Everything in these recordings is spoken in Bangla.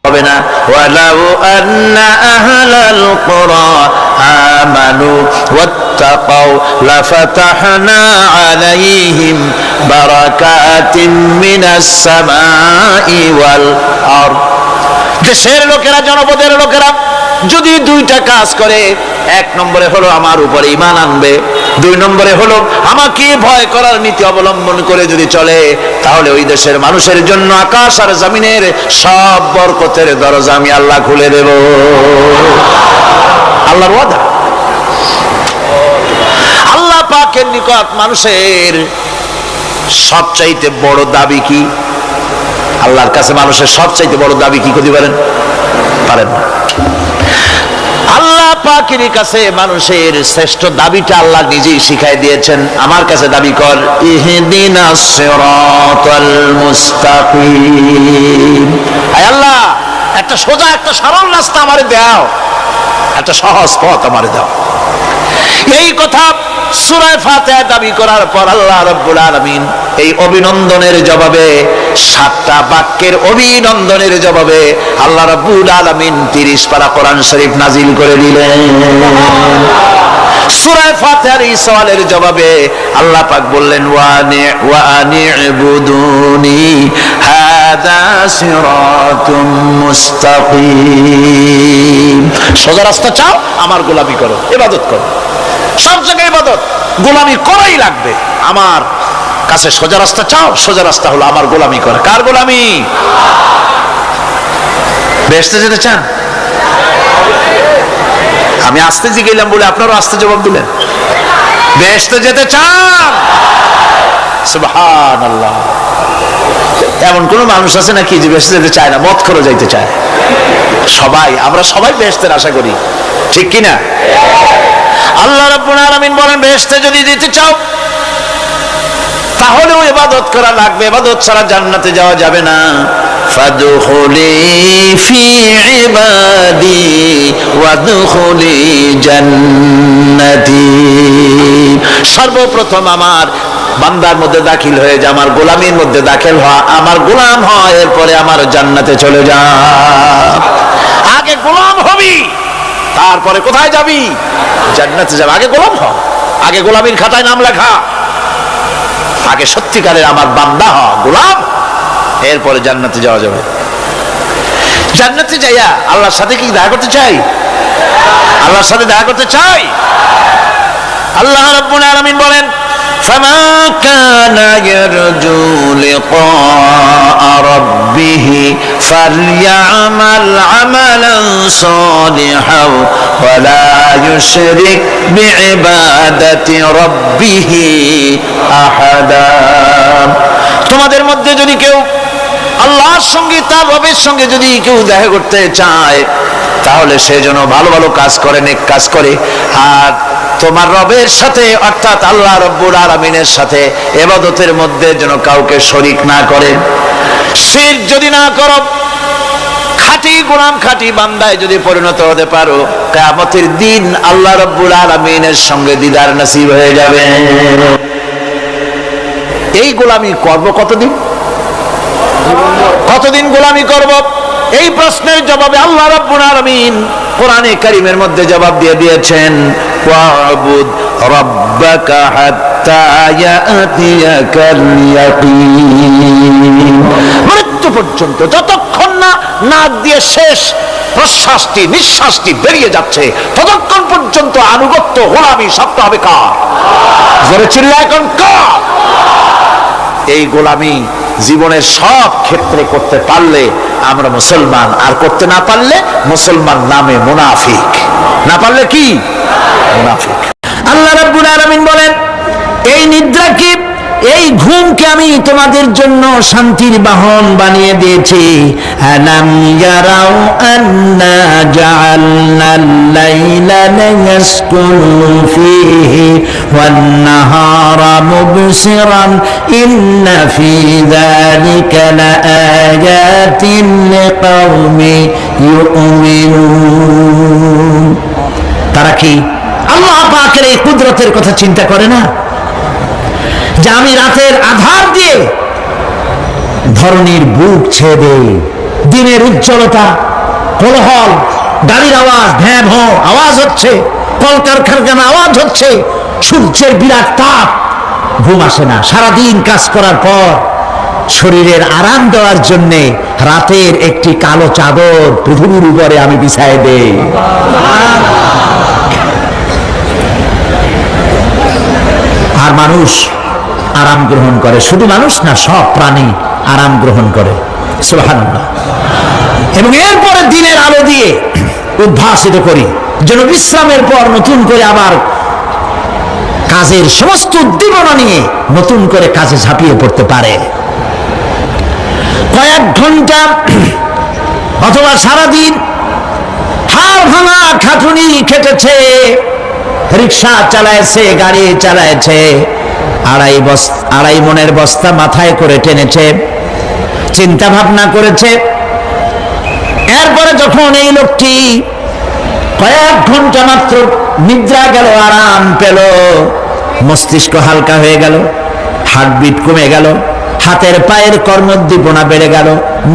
হবে না। ওয়ালাউ আন্না আহলাল কুরা আমানু ওয়াত্তাকাউ লাফাতাহনা আলাইহিম বারাকাতিন মিনাস সামাই ওয়াল আরদ। দেশের লোকেরা, জনপদের লোকেরা যদি দুইটা কাজ করে, এক নম্বরে হলো আমার উপরে ঈমান আনবে, দুই নম্বরে হলো আমাকে ভয় করার নীতি অবলম্বন করে যদি চলে, তাহলে ওই দেশের মানুষের জন্য আকাশ আর জমিনের সব বরকতের দরজা আমি আল্লাহ খুলে দেব। আল্লাহর ওয়াদা। আল্লাহ পাকের নিকট মানুষের সবচাইতে বড় দাবি কি? আল্লাহর কাছে মানুষের সবচাইতে বড় দাবি কি করতে পারেন? পারেন না। আল্লাহ পাকের কাছে মানুষের শ্রেষ্ঠ দাবিটা আল্লাহ নিজেই শিখাই দিয়েছেন। আমার কাছে দাবি কর, ইহদিনাস সিরাতাল মুস্তাকিম। আয় আল্লাহ, একটা সোজা, একটা সরল রাস্তা আমারে দাও, একটা সহজ পথ আমারে দাও। এই কথা সূরা ফাতিহা দাবি করার পর আল্লাহ রাব্বুল আলামিন এই অভিনন্দনের জবাবে, 7টা বাক্যের অভিনন্দনের জবাবে আল্লাহ রাব্বুল আলামিন 30 পারা কোরআন শরীফ নাজিল করে দিলেন। সূরা ফাতিহার এই সওয়ালের জবাবে আল্লাহ পাক বললেন, ওয়া আনি'বুদুনি হাযা সিরাতুম মুস্তাকিম। সোজা রাস্তা চাও, আমার গোলামি করো, ইবাদত করো। সব জায়গায় ইবাদত, গোলামি করাই লাগবে। আমার কাছে সোজা রাস্তা চাও, সোজা রাস্তা হলো আমার গোলামি করা। কার গোলামি? বেহেশতে যেতে চান? আমি আস্তে জিজ্ঞাসা বলে আপনারও আস্তে জবাব দিলেন। বেহেশতে যেতে চান? সুবহানাল্লাহ। এমন কোন মানুষ আছে নাকি যে বেহেশতে যেতে চায় না? মত করে যাইতে চায়। সবাই, আমরা সবাই বেহেশতের আশা করি, ঠিক কিনা? আল্লাহ রাব্বুল আলামিন বলেন, বেহেশতে যদি যেতে চাও তাহলেও ইবাদত করা লাগবে, ইবাদত ছাড়া জান্নাতে যাওয়া যাবে না। ফাদখুলি ফি ইবাদি ওয়াদখুলি জান্নাতি। সর্বপ্রথম আমার বান্দার মধ্যে দাখিল হয়ে যা, আমার গোলামির মধ্যে দাখিল হওয়া, আমার গোলাম হয়, এরপরে আমার জান্নাতে চলে যা। আগে গোলাম হবি, তারপরে কোথায় যাবি? জান্নাতে যাবে। আগে গোলাম হ, আগে গোলামির খাতায় নাম লেখা, আগে সত্যিকারের আমার বান্দা হ, গোলাম, এরপরে জান্নাতে যাওয়া যাবে। জান্নাতে যাইয়া আল্লাহর সাথে কি দেখা করতে চাই? আল্লাহর সাথে দেখা করতে চাই। আল্লাহ রাব্বুল আলামিন বলেন, ফামা কানা ইয়ারজু লিকা রাব্বিহ ফালইআমাল আমালান সালিহান ওয়া লা ইউশরিক বিইবাদাতি রাব্বিহ আহাদা। তোমাদের মধ্যে যদি কেউ আল্লাহর সঙ্গে, তার রবের সঙ্গে যদি কেউ দেখা করতে চায়, তাহলে সে যেন ভালো ভালো কাজ করে, নেক কাজ করে, আর তোমার রবের সাথে অর্থাৎ আল্লাহ রাব্বুল আলামিনের সাথে ইবাদতের মধ্যে যেন কাউকে শরীক না করে। শিরক যদি না করো, খাঁটি গোলাম, খাঁটি বান্দায় যদি পরিণত হতে পারো, কিয়ামতের দিন আল্লাহ রাব্বুল আলামিনের সঙ্গে দিদার নসিব হয়ে যাবে। এই গোলামি করব কতদিন? কতদিন গোলামি করব? এই প্রশ্নের জবাবে আল্লাহ রাব্বুল আলামিন কোরআনে কারীমের মধ্যে জবাব দিয়ে দিয়েছেন, ওয়াবুদ রাব্বাকা হাত্তা ইয়াতিয়াকাল ইয়াকিন। মৃত্যু পর্যন্ত, যতক্ষণ না নাক দিয়ে শেষ প্রশ্বাসটি, নিঃশ্বাসটি বেরিয়ে যাচ্ছে, ততক্ষণ পর্যন্ত আনুগত্য, গোলামি সবটা হবে কার? জোরে চিল্লায় এখন কার? এই গোলামি জীবনের সব ক্ষেত্রে করতে পারলে আমরা মুসলমান, আর করতে না পারলে মুসলমান নামে মুনাফিক। না পারলে কি? মুনাফিক। আল্লাহ রাব্বুল আলামিন বলেন, এই নিদ্রাকে, এই ঘুমকে আমি তোমাদের জন্য শান্তির বাহন বানিয়ে দিয়েছি। আলাম ইয়ারাউ আন্না জাআলনাল লাইলা লিয়াসকুনু ফীহি ওয়ান নাহারা মুবসিরান ইন্না ফী যালিকা লাআয়াতিন লিকাওমি ইউমিনুন। তারা কি আল্লাহ পাকের এই কুদরতের কথা চিন্তা করে না? যে আমি রাতের আধার দিয়ে ধরনীর বুক ছেড়ে দিনের উজ্জ্বলতা, কোলাহল, গাড়ির আওয়াজ, ভ্যাঁ ভঁ আওয়াজ হচ্ছে, কলকারখানার আওয়াজ হচ্ছে, সূর্যের বিরাট তাপ, ঘুম আসে না। সারাদিন কাজ করার পর শরীরের আরাম দেওয়ার জন্য রাতের একটি কালো চাদর পৃথিবীর উপরে আমি বিছায় দেই। আর মানুষ আরাম গ্রহণ করে, শুধু মানুষ না, সব প্রাণী আরাম গ্রহণ করে। সুবহানাল্লাহ। এবং এরপরে দিনের আলো দিয়ে উদ্ভাসিত করি, যেন বিশ্রামের পর নতুন করে আবার কাজের সমস্ত উদ্দীপনা নিয়ে নতুন করে কাজে ঝাঁপিয়ে পড়তে পারে। কয়েক ঘন্টা অথবা সারাদিন হাড় ভাঙা খাটুনি খেটেছে, রিক্সা চালাইছে, গাড়ি চালাইছে, আড়াই মনের বস্তা মাথায় করে টেনেছে, চিন্তা ভাবনা করেছে। এরপরে যখন এই লোকটি কয়েক ঘন্টা মাত্র নিদ্রা গেল, আরাম পেল, মস্তিষ্ক হালকা হয়ে গেল, হার্টবিট কমে গেল, হাতের পায়ের কর্মোদ্দীপনা বেড়ে গেল,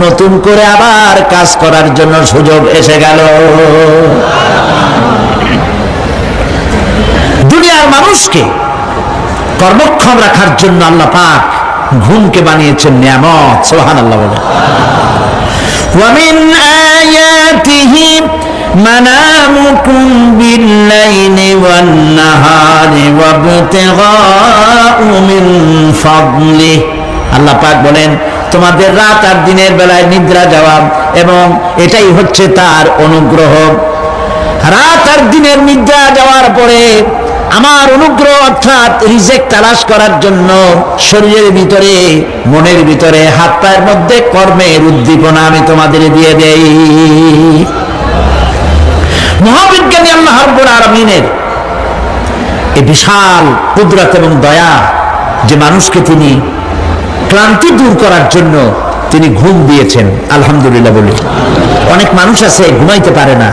নতুন করে আবার কাজ করার জন্য সুযোগ এসে গেল। দুনিয়ার মানুষকে কর্মক্ষম রাখার জন্য আল্লাহ পাক ঘুমকে বানিয়েছেন নিয়ামত। সুবহানাল্লাহ বলে। ومن آياته منامكم بالليل والنهار وابتغاء من فضله। আল্লাহ পাক বলেন, তোমাদের রাত আর দিনের বেলায় নিদ্রা যাওয়া, এবং এটাই হচ্ছে তার অনুগ্রহ। রাত আর দিনের নিদ্রা যাওয়ার পরে আমার অনুগ্রহ অর্থাৎ রিজিক তালাশ করার জন্য শরীরের ভিতরে, মনের ভিতরে, হাত পায়ের মধ্যে কর্মের উদ্দীপনা আমি তোমাদের দিয়ে দেই। মহাবিজ্ঞানী আল্লাহ রাব্বুল আলামিনের এই বিশাল কুদরত এবং দয়া, যে মানুষকে তিনি ক্লান্তি দূর করার জন্য তিনি ঘুম দিয়েছেন, আলহামদুলিল্লাহ বলি। অনেক মানুষ আছে ঘুমাইতে পারে না,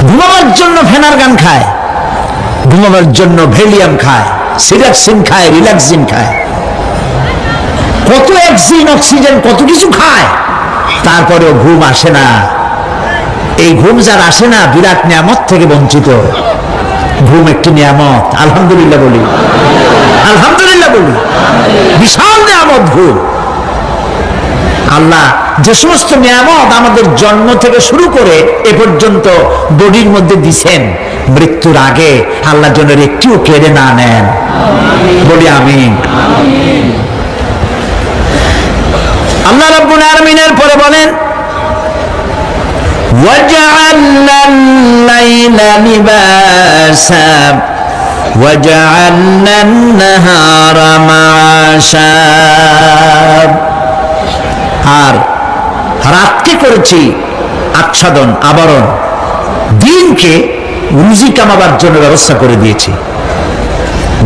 ঘুমাবার জন্য ফেনার গান খায়, ঘুমাবার জন্য ভেলিয়াম খায়, সিরাক্সিন খায়, রিল্যাক্সিন খায়, কত অক্সিজেন, অক্সিজেন, কত কিছু খায়, তারপরেও ঘুম আসে না। এই ঘুম যার আসে না, বিরাট নিয়ামত থেকে বঞ্চিত। ঘুম একটি নিয়ামত, আলহামদুলিল্লাহ বলি, আলহামদুলিল্লাহ বলি। বিশাল নিয়ামত ঘুম। আল্লাহ যে সমস্ত নিয়ামত আমাদের জন্ম থেকে শুরু করে এ পর্যন্ত বডির মধ্যে দিছেন, মৃত্যুর আগে আল্লাহ যেন একটিও কেড়ে না নেন, বলি আমিন। আল্লাহ রাব্বুল আলামিনের পরে বলেন, وَجَعَلْنَا اللَّيْلَ لِبَاسًا وَجَعَلْنَا النَّهَارَ مَعَاشًا। আর রাতকে করেছি আচ্ছাদন, আবরণ, দিনকে রুজি কামাবার জন্য ব্যবস্থা করে দিয়েছি।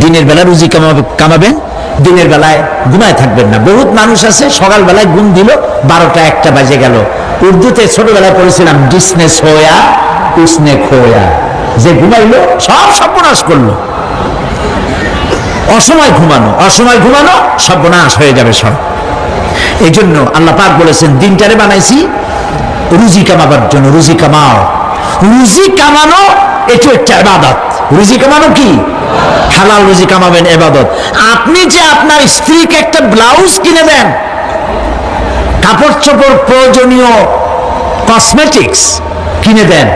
দিনের বেলা রুজি কামাবেন, দিনের বেলায় ঘুমায় থাকবেন না। বহুত মানুষ আছে সকালবেলায় ঘুম দিল, 12টা 1টা বাজে গেল। উর্দুতে ছোটবেলায় পড়েছিলাম, জিসনে সোয়া উসনে খোয়া, যে ঘুমাইলো সব সর্বনাশ করলো। অসময় ঘুমানো, অসময় ঘুমানো সর্বনাশ হয়ে যাবে সব। এই জন্য আল্লাহ পাক বলেছেন, দিনটারে বানাইছি রুজি কামাবার জন্য। রুজি কামাও, রুজি কামানো এটা একটা ইবাদত। রুজি কামানো কি? হালাল রুজি কামাবেন, ইবাদত। আপনি যে আপনার স্ত্রীকে একটা ব্লাউজ কিনে দেন, কাপড় চোপড়, প্রয়োজনীয় কসমেটিক্স কিনে দেন,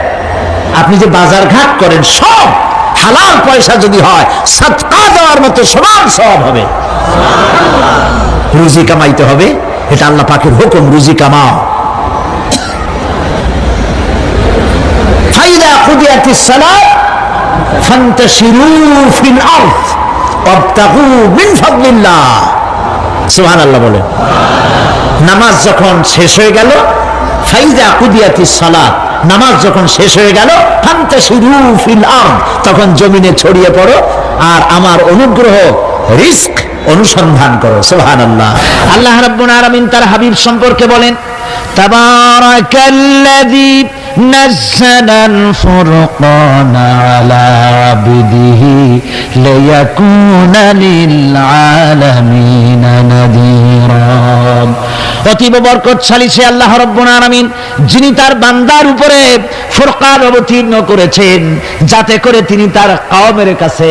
আপনি যে বাজার ঘাট করেন, সব হালাল পয়সা যদি হয়, সাদকা দেওয়ার মতো সমান সওয়াব হবে। রুজি কামাইতে হবে, এটা আল্লাহ পাকের হুকুম, রুজি কামাও। ফাইদা কুদিয়াতিস সালাত ফান্তাশিরু ফিল আরদ ওয়াবতাগু মিন ফাদলিল্লাহ। সুবহানাল্লাহ বলেন। নামাজ যখন শেষ হয়ে গেল, ফাইদা কুদিয়াতিস সালাত, নামাজ যখন শেষ হয়ে গেল, ফান্তাশিরু ফিল আরদ, তখন জমিনে ছড়িয়ে পড়ো আর আমার অনুগ্রহ, রিস্ক অনুসন্ধান করো। সুবহানাল্লাহ। আল্লাহ রাব্বুল আলামিন তার হাবিব সম্পর্কে বলেন, তাবারাকাল্লাযী নাযালাল ফুরকানা আলা আবদিহি লিয়াকুনা লিল আলামিন নাযীরা। অতীব বরকতশালী সে আল্লাহ রাব্বুল আলামিন, যিনি তার বান্দার উপরে ফুরকান অবতীর্ণ করেছেন যাতে করে তিনি তার কওমের কাছে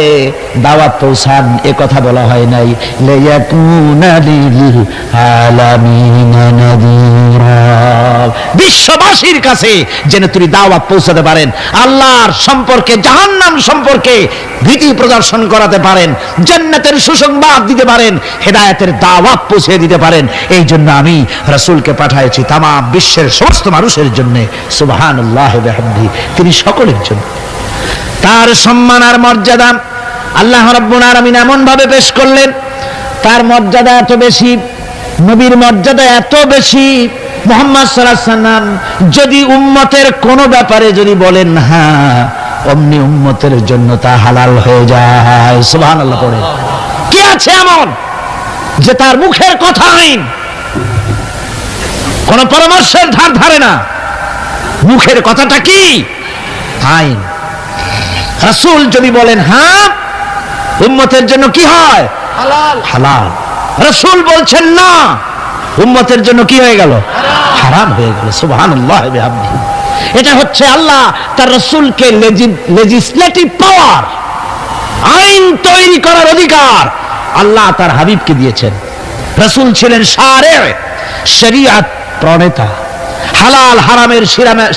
দাওয়াত পৌঁছান। এ কথা বলা হয় নাই লিয়াকুনা লিল আলামিনা নাযীরা, বিশ্ববাসীর কাছে যেন তিনি দাওয়াত পৌঁছাতে পারেন, আল্লাহর সম্পর্কে, জাহান্নাম সম্পর্কে ভীতি প্রদর্শন করাতে পারেন, জান্নাতের সুসংবাদ দিতে পারেন, হেদায়েতের দাওয়াত পৌঁছে দিতে পারেন। এই জন্য আমি রাসূলকে পাঠিয়েছি তাম বিশ্বের সমস্ত মানুষের জন্য। সুবহানাল্লাহি ওয়া বিহামদিহি, তিনি সকলের জন্য। তার সম্মান আর মর্যাদা আল্লাহ রাব্বুল আলামিন এমন ভাবে পেশ করলেন, তার মর্যাদা এত বেশি, নবীর মর্যাদা এত বেশি, মুহাম্মদ সাল্লাল্লাহু আলাইহি ওয়াসাল্লাম যদি উম্মতের কোনো ব্যাপারে যদি বলেন হ্যাঁ, অমনি উম্মতের জন্য তা হালাল হয়ে যায়। সুবহানাল্লাহ পড়ে। কি আছে এমন যে তার মুখের কথা আইন, কোন পরামর্শের ধার ধারে না, মুখের কথাটা কি আইন। রাসূল যদি বলেন হ্যাঁ, উম্মতের জন্য কি হয়? হালাল। হালাল। রাসূল বলছেন না, উম্মতের জন্য কি হয়ে গেল? হারাম হয়ে গেল। সুবহানাল্লাহি ওয়া বিহামদিহি। এটা হচ্ছে আল্লাহ তার রাসূলকে লেজিসলেটিভ পাওয়ার, আইন তৈরি করার অধিকার আল্লাহ তার হাবিবকে দিয়েছেন। রাসূল ছিলেন শারে, শরীয়ত প্রণেতা। হালাল হারামের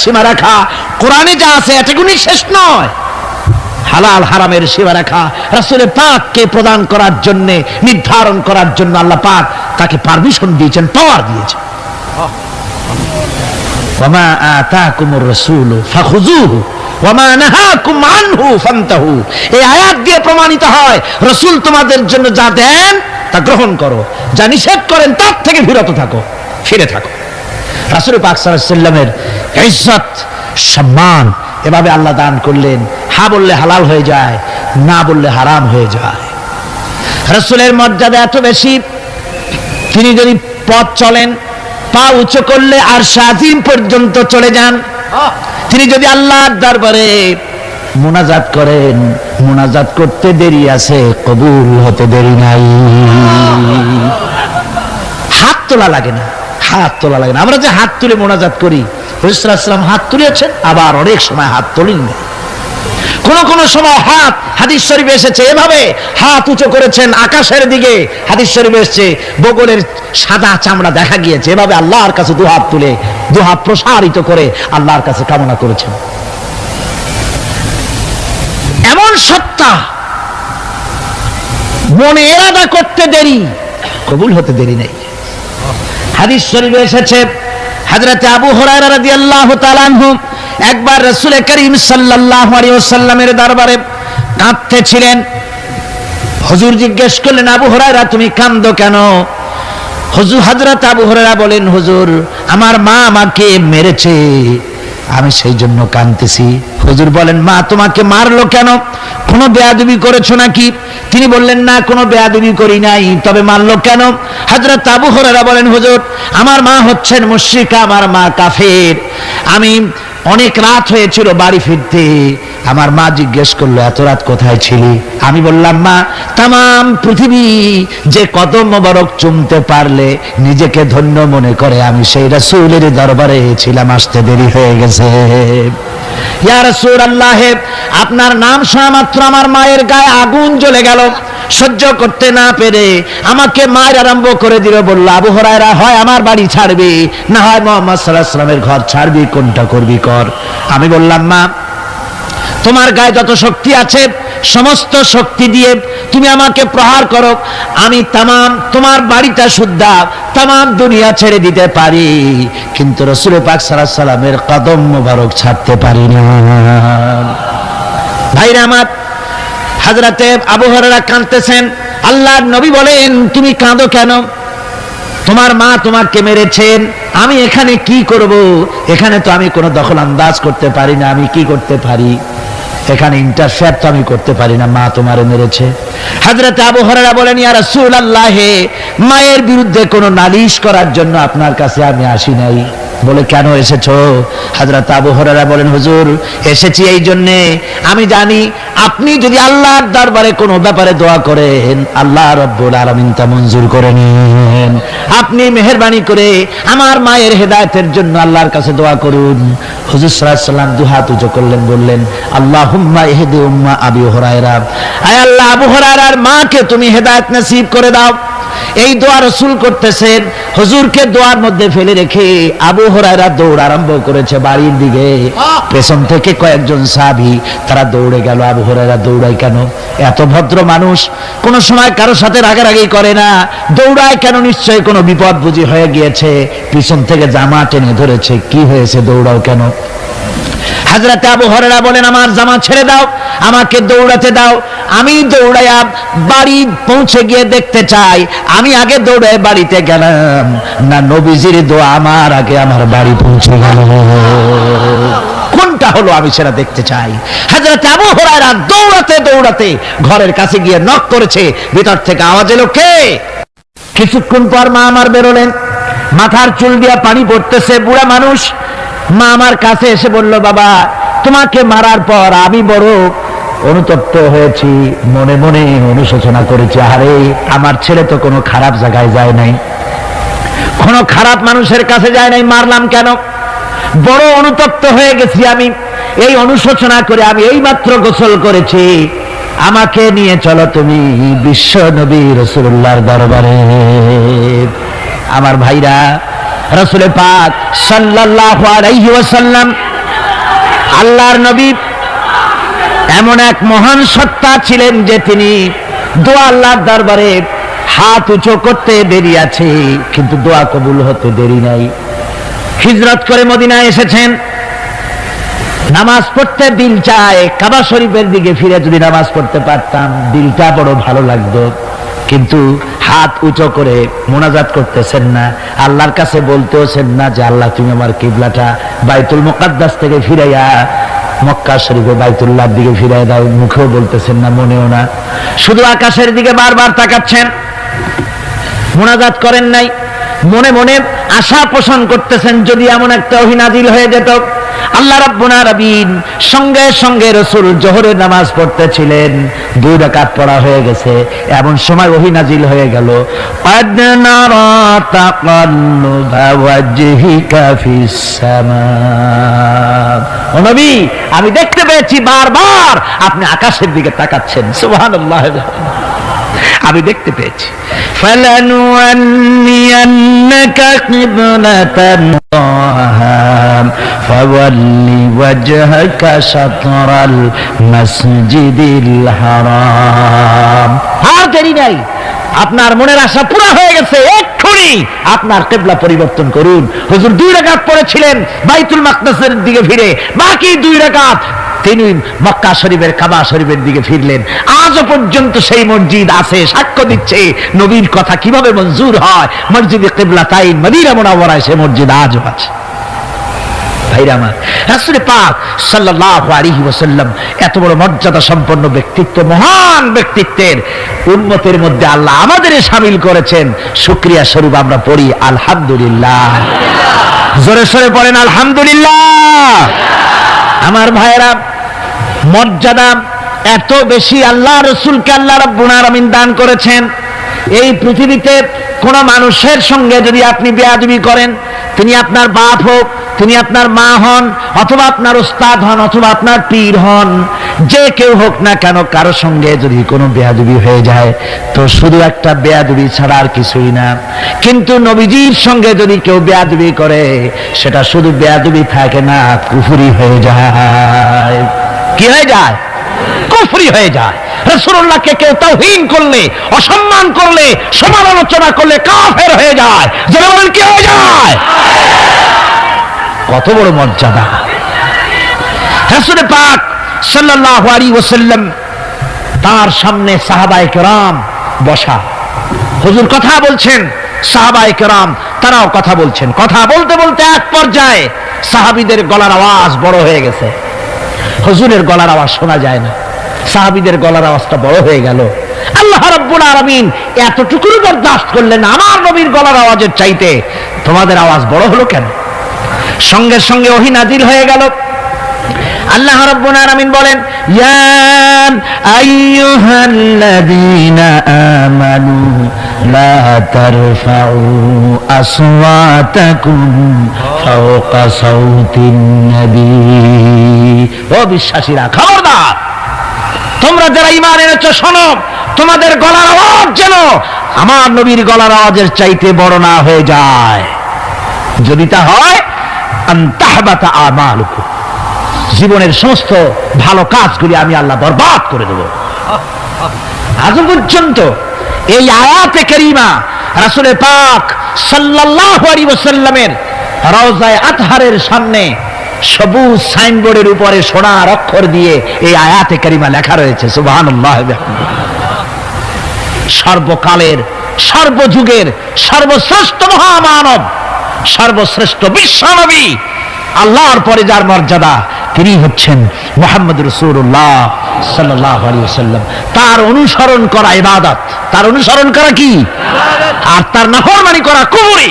সীমারেখা কোরআনে যা আছে এটুকুনি শেষ নয়। হালাল হারামের সীমারেখা রাসূলের পাককে প্রদান করার জন্য, নির্ধারণ করার জন্য আল্লাহ পাক তাকে পারমিশন দিয়েছেন, পাওয়ার দিয়েছেন। ওয়ামা আতাকুমুর রাসূলু ফাখুযুহু ওয়ামা নাহাকুম আনহু ফান্তাহু। এই আয়াত দিয়ে প্রমাণিত হয় রাসূল তোমাদের জন্য যা দেন তা গ্রহণ করো, যা নিষেধ করেন তার থেকে বিরত থাকো, ফিরে থাকো। রাসূল পাক সাল্লাল্লাহু আলাইহি ওয়াসাল্লামের ইজ্জত সম্মান এভাবে আল্লাহ দান করলেন। হ্যাঁ বললে হালাল হয়ে যায়, না বললে হারাম হয়ে যায়। রাসূলের মর্যাদা এত বেশি, তিনি যদি পথ চলেন, পা উঁচু করলে আর শাযিম পর্যন্ত চলে যান। তিনি যদি আল্লাহর দরবারে মুনাজাত করেন, মুনাজাত করতে দেরি আছে, কবুল হতে দেরি নাই। হাত তোলা লাগে না, হাত তোলা লাগে না। আমরা যে হাত তুলে মুনাজাত করি, রাসূল সাল্লাল্লাহু আলাইহি ওয়াসাল্লাম হাত তুলেছেন, আবার অনেক সময় হাত তোলেন না। কোন সময় হাত, হাদিস শরীফে এসেছে এভাবে হাত উঁচু করেছেন আকাশের দিকে, হাদিস শরীফে এসেছে বগলের সাদা চামড়া দেখা গিয়েছে, এভাবে আল্লাহর কাছে দুহাত তুলে, দুহাত প্রসারিত করে আল্লাহর কাছে কামনা করেছেন। এমন সত্তা, মনে ইরাদা করতে দেরি, কবুল হতে দেরি নেই। হাদিস শরীফে এসেছে হযরত আবু হুরায়রা রাদিয়াল্লাহু তাআলা আনহু একবার রাসূল করিম সাল্লাল্লাহু আলাইহি ওয়াসাল্লামের দরবারে কাঁদতেছিলেন। হুজুর জিজ্ঞেস করলেন, আবু হুরায়রা তুমি কাঁদো কেন? হুজুর হযরত আবু হুরায়রা বলেন, হুজুর আমার মা আমাকে মেরেছে, আমি সেই জন্য কাঁদতেছি। হুজুর বলেন, মা তোমাকে মারলো কেন? কোনো বেয়াদবি করেছো নাকি? তিনি বললেন, না কোনো বেয়াদবি করি নাই, তবে মারলো কেন? হযরত আবু হুরায়রা বলেন, হুজুর আমার মা হচ্ছেন মুশরিকা, আমার মা কাফের। আমি অনেক রাত হয়েছিল বাড়ি ফিরতে, আমার মা জিজ্ঞেস করলো এত রাত কোথায় ছিলি? আমি বললাম, মা তাম পৃথিবী যে কদম মোবারক চুমতে পারলে নিজেকে ধন্য মনে করে, আমি সেই রাসূলের দরবারে ছিলাম, আসতে দেরি হয়ে গেছে। ইয়া রাসূলুল্লাহ, আপনার নাম শোনা মাত্র আমার মায়ের গায়ে আগুন জ্বলে গেল, সহ্য করতে না পেরে আমাকে মায়ের আরম্ভ করে দিল। বলল, আবু হুরায়রা হয় আমার বাড়ি ছাড়বি, না হয় মুহাম্মদ সাল্লাল্লাহু আলাইহি ওয়াসাল্লামের ঘর ছাড়বি, কোনটা করবি কর। আমি বললাম, মা তোমার গায়ে যত শক্তি আছে সমস্ত শক্তি দিয়ে তুমি আমাকে প্রহার করো, আমি তামাম তোমার বাড়িটা শুদ্ধা তামাম দুনিয়া ছেড়ে দিতে পারি, কিন্তু রাসূল পাক সাল্লাল্লাহু আলাইহি ওয়াসাল্লামের কদম মোবারক ছাড়তে পারি না। ভাইরা আমার, হযরতে আবু হুরায়রা কাঁদতেছেন। আল্লাহর নবী বলেন, তুমি কাঁদো কেন? তোমার মা তোমাকে মেরেছেন, আমি এখানে কি করব? এখানে তো আমি কোনো দখল আন্দাজ করতে পারি না, আমি কি করতে পারি? এখানে ইন্টারফেয়ার তো আমি করতে পারি না, মা তোমারে মেরেছে। হযরত আবু হুরায়রা বলেন, ইয়া রাসূলুল্লাহ, মায়ের বিরুদ্ধে কোনো নালিশ করার জন্য আপনার কাছে আমি আসি নাই, বলে কেন এসেছো? হযরত আবু হুরায়রা বলেন, হুজুর এসেছি এই জন্যে, আমি জানি আপনি যদি আল্লাহর দরবারে কোনো ব্যাপারে দোয়া করেন আল্লাহ রাব্বুল আলামিন তা মঞ্জুর করে নেন। আপনি মেহেরবানি করে আমার মায়ের হেদায়েতের জন্য আল্লাহর কাছে দোয়া করুন। হুজুর সাল্লাল্লাহু আলাইহি ওয়াসাল্লাম দুহাত উঁচু করলেন, বললেন, আল্লাহুম্মা ইহদি উম্মা আবি হুরায়রা, আয় আল্লাহ আবু হুরায়রার মাকে তুমি হেদায়েত নসিব করে দাও। এই দোয়া রাসূল করতেছেন, হুজুরকে দোয়ার মধ্যে ফেলে রেখে আবু হুরায়রা দৌড় আরম্ভ করেছে বাড়ির দিকে। পেছন থেকে কয়েকজন সাহাবী তারা দৌড়ে গেল। আবু হুরায়রা দৌড়ায় কেন? এত ভদ্র মানুষ, কোন সময় কারোর সাথে রাগারাগি করে না, দৌড়ায় কেন? নিশ্চয়ই কোনো বিপদ বুঝি হয়ে গিয়েছে, পিছন থেকে জামা টেনে ধরেছে। কি হয়েছে, দৌড়াও কেন? হযরত আবু হুরায়রা বলেন, আমার জামা ছেড়ে দাও, আমাকে দৌড়াতে দাও। আমি দৌড়াইয়া বাড়ি পৌঁছে গিয়ে দেখতে চাই আমি আগে দৌড়ে বাড়িতে গেলাম না নবীজির দোয়া আমার আগে আমার বাড়ি পৌঁছে গেল। কোনটা হলো আমি সেটা দেখতে চাই। হযরত আবু হুরায়রা দৌড়াতে দৌড়াতে ঘরের কাছে গিয়ে নক করেছে। ভিতর থেকে আওয়াজ এলো, কে? কিছুক্ষণ পর মা আমার বেরোলেন, মাথার চুল দিয়া পানি পড়তেছে, বুড়া মানুষ। মা আমার কাছে এসে বলল, বাবা তোমাকে মারার পর আমি বড় অনুতপ্ত হয়েছি, মনে মনে অনুশোচনা করেছি, আরে আমার ছেলে তো কোনো খারাপ জায়গায় যায় নাই, কোনো খারাপ মানুষের কাছে যায় নাই, মারলাম কেন? বড় অনুতপ্ত হয়ে গেছি আমি। এই অনুশোচনা করে আমি এইমাত্র গোসল করেছি, আমাকে নিয়ে চলো তুমি বিশ্ব নবী রাসূলুল্লাহর দরবারে। আমার ভাইরা, রাসূল পাক সাল্লাল্লাহু আলাইহি ওয়াসাল্লাম আল্লাহর নবী এমন এক মহান সত্তা ছিলেন যে তিনি দোয়া আল্লাহর দরবারে হাত উঁচু করতে দেরি আছে, কিন্তু দোয়া কবুল হতে দেরি নাই। হিজরত করে মদিনায় এসেছেন, নামাজ পড়তে দিল চায়, কাবা শরীফের দিকে ফিরে যদি নামাজ পড়তে পারতাম দিলটা বড় ভালো লাগতো, কিন্তু হাত উঁচু করে মোনাজাত করতেছেন না, আল্লাহর কাছে বলতেছেন না যে আল্লাহ তুমি আমার কিবলাটা বাইতুল মুকাদ্দাস থেকে ফিরাইয়া মক্কা শরীফে বাইতুল্লাহর দিকে ফিরাই দাও। মুখেও বলতেছেন না, মনেও না, শুধু আকাশের দিকে বারবার তাকাচ্ছেন, মোনাজাত করেন নাই। মনে মনে আশা পোষণ করতেছেন যদি এমন একটা ওহী নাযিল হয়ে যেত। আল্লাহ রাব্বুল আলামিন সঙ্গে সঙ্গে রাসূল জোহরের নামাজ পড়তেছিলেন, 2 রাকাত পড়া হয়ে গেছে, এমন সময় ওহী নাযিল হয়ে গেল, ক্বাদ নারা তাকাল্লুবা ওয়াজহিকা ফিস সামা। ও নবী, আমি দেখতে পেয়েছি বারবার আপনি আকাশের দিকে তাকাচ্ছেন। সুবহানাল্লাহ, আমি দেখতে পেয়েছি। ফালানুয়ান্নিয়ান্নাকা কিবলাতান ফাওয়াল্লি ওয়াজহাকা শাতরাল মাসজিদিল হারাম। আর দেরি নাই, আপনার মনের আশা পুরো হয়ে গেছে, এক্ষুনি আপনার কিবলা পরিবর্তন করুন। হুজুর 2 রাকাত পড়েছিলেন বাইতুল মাকদাসের দিকে ফিরে, বাকি 2 রাকাত তিনি মক্কা শরীফের কাবা শরীফের দিকে ফিরলেন। আজও পর্যন্ত সেই মসজিদ আছে, সাক্ষ্য দিচ্ছে নবীর কথা কিভাবে মঞ্জুর হয়। মসজিদে কিবলাতাইন মদিনা মুনাওয়ারায় সেই মসজিদ আজও আছে। ভাইরা আমার, রাসূল পাক সাল্লাল্লাহু আলাইহি ওয়াসাল্লাম এত বড় মর্যাদা সম্পন্ন ব্যক্তিত্ব, মহান ব্যক্তিত্বের উম্মতের মধ্যে আল্লাহ আমাদের শামিল করেছেন। শুকরিয়া স্বরূপ আমরা পড়ি আলহামদুলিল্লাহ। জোরে সোরে পড়েন আলহামদুলিল্লাহ। আমার ভাইরা, মর্যাদা এত বেশি আল্লাহ রাসূলকে আল্লাহ রাব্বুল আলামিন দান করেছেন। এই পৃথিবীতে কোন মানুষের সঙ্গে যদি আপনি বেয়াদবি করেন, তিনি আপনার বাপ হোক, তিনি আপনার মা হন, অথবা আপনার উস্তাদ হন, অথবা আপনার পীর হন, যে কেউ হোক না কেন, কারো সঙ্গে যদি কোনো বেয়াদবি হয়ে যায় তো শুধু একটা বেয়াদবি ছাড়া আর কিছুই না। কিন্তু নবীজির সঙ্গে যদি কেউ বেয়াদবি করে সেটা শুধু বেয়াদবি থাকে না, কুফরি হয়ে যায়। কি হয়ে যায়? কুফরি হয়ে যায়। রাসূলুল্লাহকে কেউ তাওহীন করলে, অসম্মান করলে, সমালোচনা করলে কাফের হয়ে যায়। যারা বলেন কি হয়ে যায়? কত বড় মর্যাদা! রাসূল পাক সাল্লাল্লাহু আলাইহি ওয়াসাল্লাম, তার সামনে সাহাবায়ে কেরাম বসা, হুজুর কথা বলছেন, সাহাবায়ে কেরাম তারাও কথা বলছেন। কথা বলতে বলতে এক পর্যায়ে সাহাবীদের গলার আওয়াজ বড় হয়ে গেছে, হুজুরের গলার আওয়াজ শোনা যায় না, সাহাবীদের গলার আওয়াজটা বড় হয়ে গেল। আল্লাহ রাব্বুল আলামিন এতটুকু বরদাস্ত করলেন, আমার নবীর গলার আওয়াজের চাইতে তোমাদের আওয়াজ বড় হলো কেন? সঙ্গে সঙ্গে ওহী নাজিল হয়ে গেল। আল্লাহ রাব্বুল আলামিন বলেন, ইয়া আইয়ুহাল্লাযীনা আমানু লা তারফাউ আসওয়াতাকুম ফাওকা সাউতিন নবী। ও বিশ্বাসীরা, খবরদার, তোমরা যারা ঈমান এনেছো শোনো, তোমাদের গলার আওয়াজ যেন আমার নবীর গলার আওয়াজের চাইতে বড় না হয়ে যায়। যদি তা হয়, আনতাহবাতা আমালুকুম, জীবনের সমস্ত ভালো কাজগুলি আমি আল্লাহ বরবাদ করে দেব। আজ পর্যন্ত এই আয়াতে কারিমা রাসূল পাক সাল্লাল্লাহু আলাইহি ওয়াসাল্লামের রওজায়ে আতহারের সামনে সবুজ সাইনবোর্ডের উপরে সোনার অক্ষর দিয়ে এই আয়াতে কারিমা লেখা রয়েছে, সুবহানাল্লাহ। সর্বকালের, সর্বযুগের সর্বশ্রেষ্ঠ মহামানব, সর্বশ্রেষ্ঠ বিশ্বনবী, আল্লাহর পরে যার মর্যাদা, তিনি হচ্ছেন মুহাম্মদ রাসূলুল্লাহ সাল্লাল্লাহু আলাইহি ওয়াসাল্লাম। তার অনুসরণ করা ইবাদত, তার অনুসরণ করা কি? আর তার নাফরমানি করা কুফরি।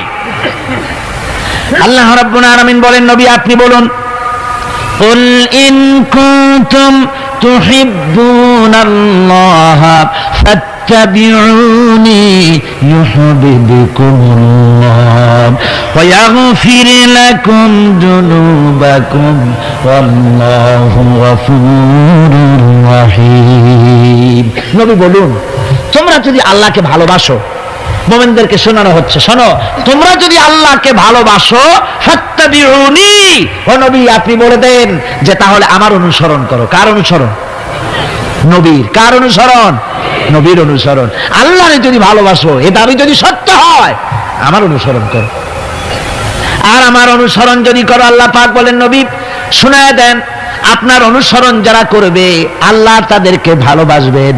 আল্লাহ রাব্বুল আলামিন বলেন, নবী আপনি বলুন, কুল ইন কুনতুম তুহিব্বুনাল্লাহ ফাত্তাবিউনি ইউহিব্বুকুমুল্লাহ ওয়া ইয়াগফির লাকুম যুনুবাকুম ওয়াল্লাহু গফুরুর রহিম। নবী বলুন, তোমরা যদি আল্লাহকে ভালোবাসো, মুমিনদেরকে শোনানো হচ্ছে, শোনো, তোমরা যদি আল্লাহকে ভালোবাসো, ফাত্তাবিউনি, ও নবী আপনি বলে দেন যে তাহলে আমার অনুসরণ করো। কার অনুসরণ? নবীর। কার অনুসরণ? নবীর অনুসরণ। আল্লাহকে যদি ভালোবাসো, এ দাবি যদি সত্য হয়, আমার অনুসরণ করো। আর আমার অনুসরণ যদি করো, আল্লাহ পাক বলেন, নবী শোনায় দেন, আপনার অনুসরণ যারা করবে আল্লাহ তাদেরকে ভালোবাসবেন।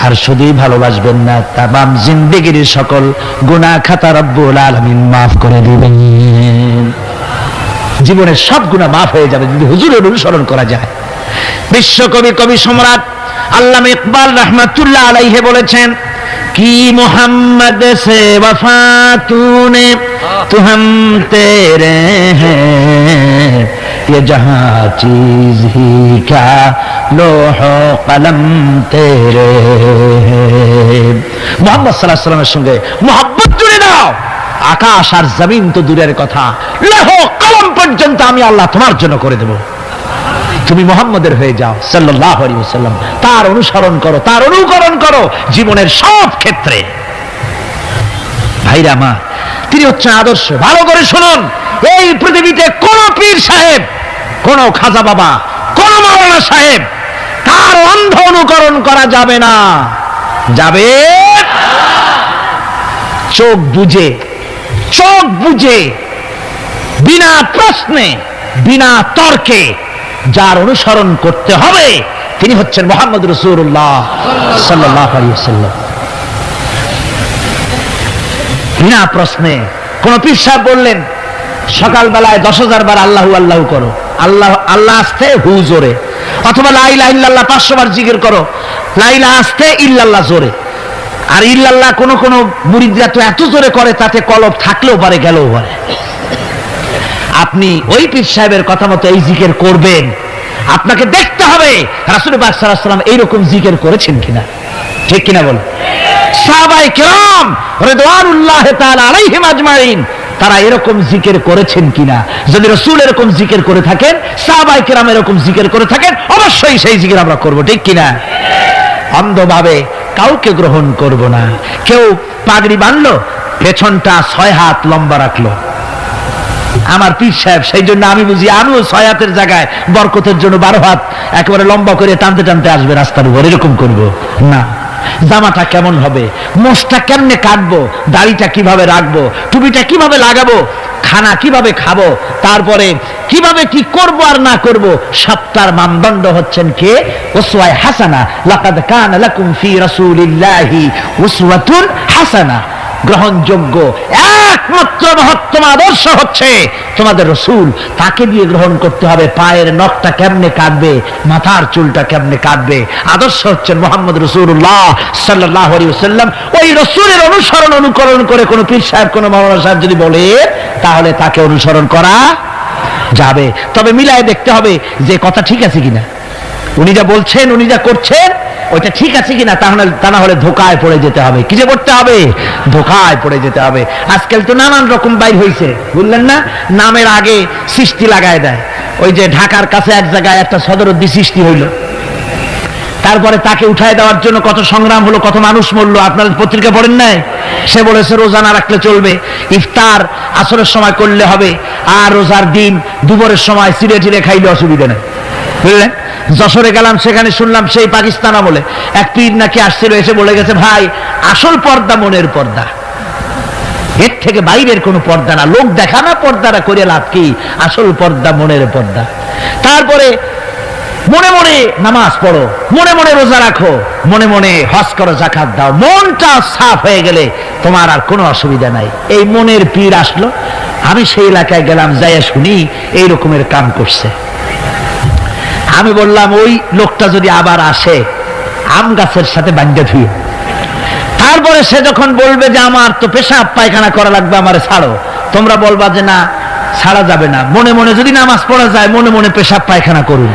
আর শুধুই ভালোবাসবেন না, তামাম জিন্দেগির সকল গুনাহ খাতা রব্বুল আলামিন মাফ করে দিবেন। জীবনের সব গুনাহ মাফ হয়ে যাবে যদি হুজুরের অনুসরণ করা যায়। বিশ্বকবি, কবি সম্রাট আল্লামা ইকবাল রাহমাতুল্লাহ আলাইহি বলেছেন, কি মোহাম্মদ সে वफा तूने तू हम तेरे हैं, ये जहां चीज ही क्या लोहो कलम तेरे हैं। মুহাম্মদ সাল্লাল্লাহু আলাইহি ওয়াসাল্লামের সঙ্গে মুহাব্বত জুড়ে দাও, আকাশ আর জমিন তো দূরের কথা, লোহ কলম পর্যন্ত আমি আল্লাহ তোমার জন্য করে দেব। তুমি মুহাম্মদের হয়ে যাও সাল্লাল্লাহু আলাইহি ওয়াসাল্লাম, তার অনুসরণ করো, তার অনুকরণ করো জীবনের সব ক্ষেত্রে। ভাইরা আমার, তিনি হচ্ছেন আদর্শ। ভালো করে শুনুন, এই পৃথিবীতে কোন পীর সাহেব, কোন খাজা বাবা, কোন মাওলানা সাহেব, তার অন্ধ অনুকরণ করা যাবে না। যাবে চোখ বুঝে, চোখ বুঝে, বিনা প্রশ্নে, বিনা তর্কে যার অনুসরণ করতে হবে তিনি হচ্ছেন মুহাম্মদ রাসূলুল্লাহ সাল্লাল্লাহু আলাইহি ওয়াসাল্লাম। বিনা প্রশ্নে। কোন পীর সাহেব বললেন সকালবেলায় 10,000 বার আল্লাহু আল্লাহু করো, আল্লাহ আল্লাহ আস্তে হু জোরে, অথবা লা ইলাহা ইল্লাল্লাহ 500 বার জিকির করো, লা ইলাহা আস্তে ইল্লাল্লাহ জোরে। আর ইল্লাল্লাহ কোন কোন মুরিদরা তো এত জোরে করে তাতে কলব থাকলেও পারে গেলেও পারে। আপনি ওই পীর সাহেবের কথা মতো এই জিকির করবেন, আপনাকে দেখতে হবে রাসূল পাক সাল্লাল্লাহু আলাইহি ওয়াসাল্লাম এইরকম জিকির করেছেন কিনা। ঠিক কিনা বল? সাহাবায়ে কেরাম রিদওয়ানুল্লাহি তাআলা আলাইহিম আজমাইন তারা এরকম জিকির করেছেন কিনা। যদি রাসূল এরকম জিকির করে থাকেন, সাহাবায়ে কেরাম এরকম জিকির করে থাকেন, অবশ্যই সেই জিকির আমরা করব। ঠিক কিনা? অন্ধভাবে কাউকে গ্রহণ করব না। কেউ পাগড়ি বাঁধলো, পেছনটা 6 হাত লম্বা রাখলো, আমার পীর সাহেব, সেই জন্য আমি বুঝি আমিও 6 হাতের জায়গায় বরকতের জন্য 12 হাত একেবারে লম্বা করে টানতে টানতে আসবে রাস্তার উপর, এরকম করব না। জামাটা কেমন হবে, মোষটা কেমনে কাটবো, দাড়িটা কিভাবে রাখবো, টুপিটা কিভাবে লাগাবো, খানা কিভাবে খাবো, তারপরে কিভাবে কি করব আর না করব, সবটার মানদণ্ড হচ্ছেন কে? উসওয়ায়ে হাসানা। লাকাদ কানা লাকুম ফি রাসূলিল্লাহি উসওয়াতুন হাসানা। গ্রহণযোগ্য একমাত্র মহত্তম আদর্শ হচ্ছে তোমাদের রাসূল, তাকে দিয়ে গ্রহণ করতে হবে। পায়ের নখটা কেমনে কাটবে, মাথার চুলটা কেমনে কাটবে, আদর্শ হচ্ছেন মুহাম্মদ রাসূলুল্লাহ সাল্লাল্লাহু আলাইহি ওয়াসাল্লাম। ওই রাসূলের অনুকরণ করে কোন পীর সাহেব, কোন মাওলানা সাহেব যদি বলে, তাহলে তাকে অনুসরণ করা যাবে, তবে মিলায় দেখতে হবে যে কথা ঠিক আছে কিনা, উনি যা বলছেন, উনি যা করছেন ওইটা ঠিক আছে কিনা, তা না হলে ধোকায় পড়ে যেতে হবে। কি যে করতে হবে? ধোকায় পড়ে যেতে হবে। আজকাল তো নানান রকম বাইর হয়েছে, বুঝলেন না? নামের আগে সৃষ্টি লাগায় দেয়। ওই যে ঢাকার কাছে এক জায়গায় একটা সদরদ্দি সৃষ্টি হইল, তারপরে তাকে উঠায় দেওয়ার জন্য কত সংগ্রাম হলো, কত মানুষ মরলো। আপনার পত্রিকা পড়েন নাই? সে বলেছে রোজা না রাখলে চলবে, ইফতার আসরের সময় করলে হবে, আর রোজার দিন দুপুরের সময় চিড়ে চিড়ে খাইলে অসুবিধা নেই, বুঝলেন? যশোরে গেলাম, সেখানে শুনলাম সেই পাকিস্তান আমলে এক পীর নাকি আসছিল, এসে বলে গেছে, ভাই আসল পর্দা মনের পর্দা, এর থেকে বাইরের কোনো পর্দা না, লোক দেখা না পর্দাটা করে লাভ কি, আসল পর্দা মনের পর্দা। তারপরে মনে মনে নামাজ পড়ো, মনে মনে রোজা রাখো, মনে মনে হজ করো, যাকাত দাও, মনটা সাফ হয়ে গেলে তোমার আর কোনো অসুবিধা নাই। এই মনের পীর আসলো, আমি সেই এলাকায় গেলাম, যাইয়া শুনি এই রকমের কাম করছে। আমি বললাম, ওই লোকটা যদি আবার আসে আম গাছের সাথে বান্ধা ধুয়ে, তারপরে সে যখন বলবে যে আমার তো পেশাব পায়খানা করা লাগবে, আমারে ছাড়ো, তোমরা বলবা যে না ছাড়া যাবে না, মনে মনে যদি নামাজ পড়া যায় মনে মনে পেশাব পায়খানা করুন।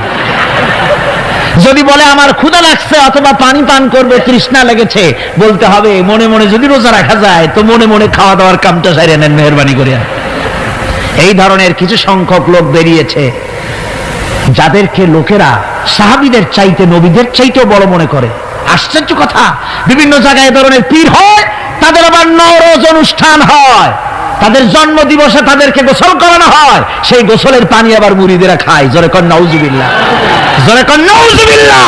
যদি বলে আমার ক্ষুধা লাগছে অথবা পানি পান করবে, তৃষ্ণা লেগেছে, বলতে হবে মনে মনে যদি রোজা রাখা যায় তো মনে মনে খাওয়া দাওয়ার কামটা সারিয়ে নেন মেহরবানি করে। এই ধরনের কিছু সংখ্যক লোক বেরিয়েছে যাদেরকে লোকেরা সাহাবীদের চাইতে, নবীদের চাইতেও বড় মনে করে। আশ্চর্য কথা, বিভিন্ন জায়গায় এ ধরনের পীর হয়, তাদের আবার নওরোজ অনুষ্ঠান হয়, তাদের জন্ম দিবসে তাদেরকে গোসল করানো হয়, সেই গোসলের পানি আবার মুরিদেরা খায়। জোরে কর নাউজুবিল্লাহ, জোরে কর নাউজুবিল্লাহ।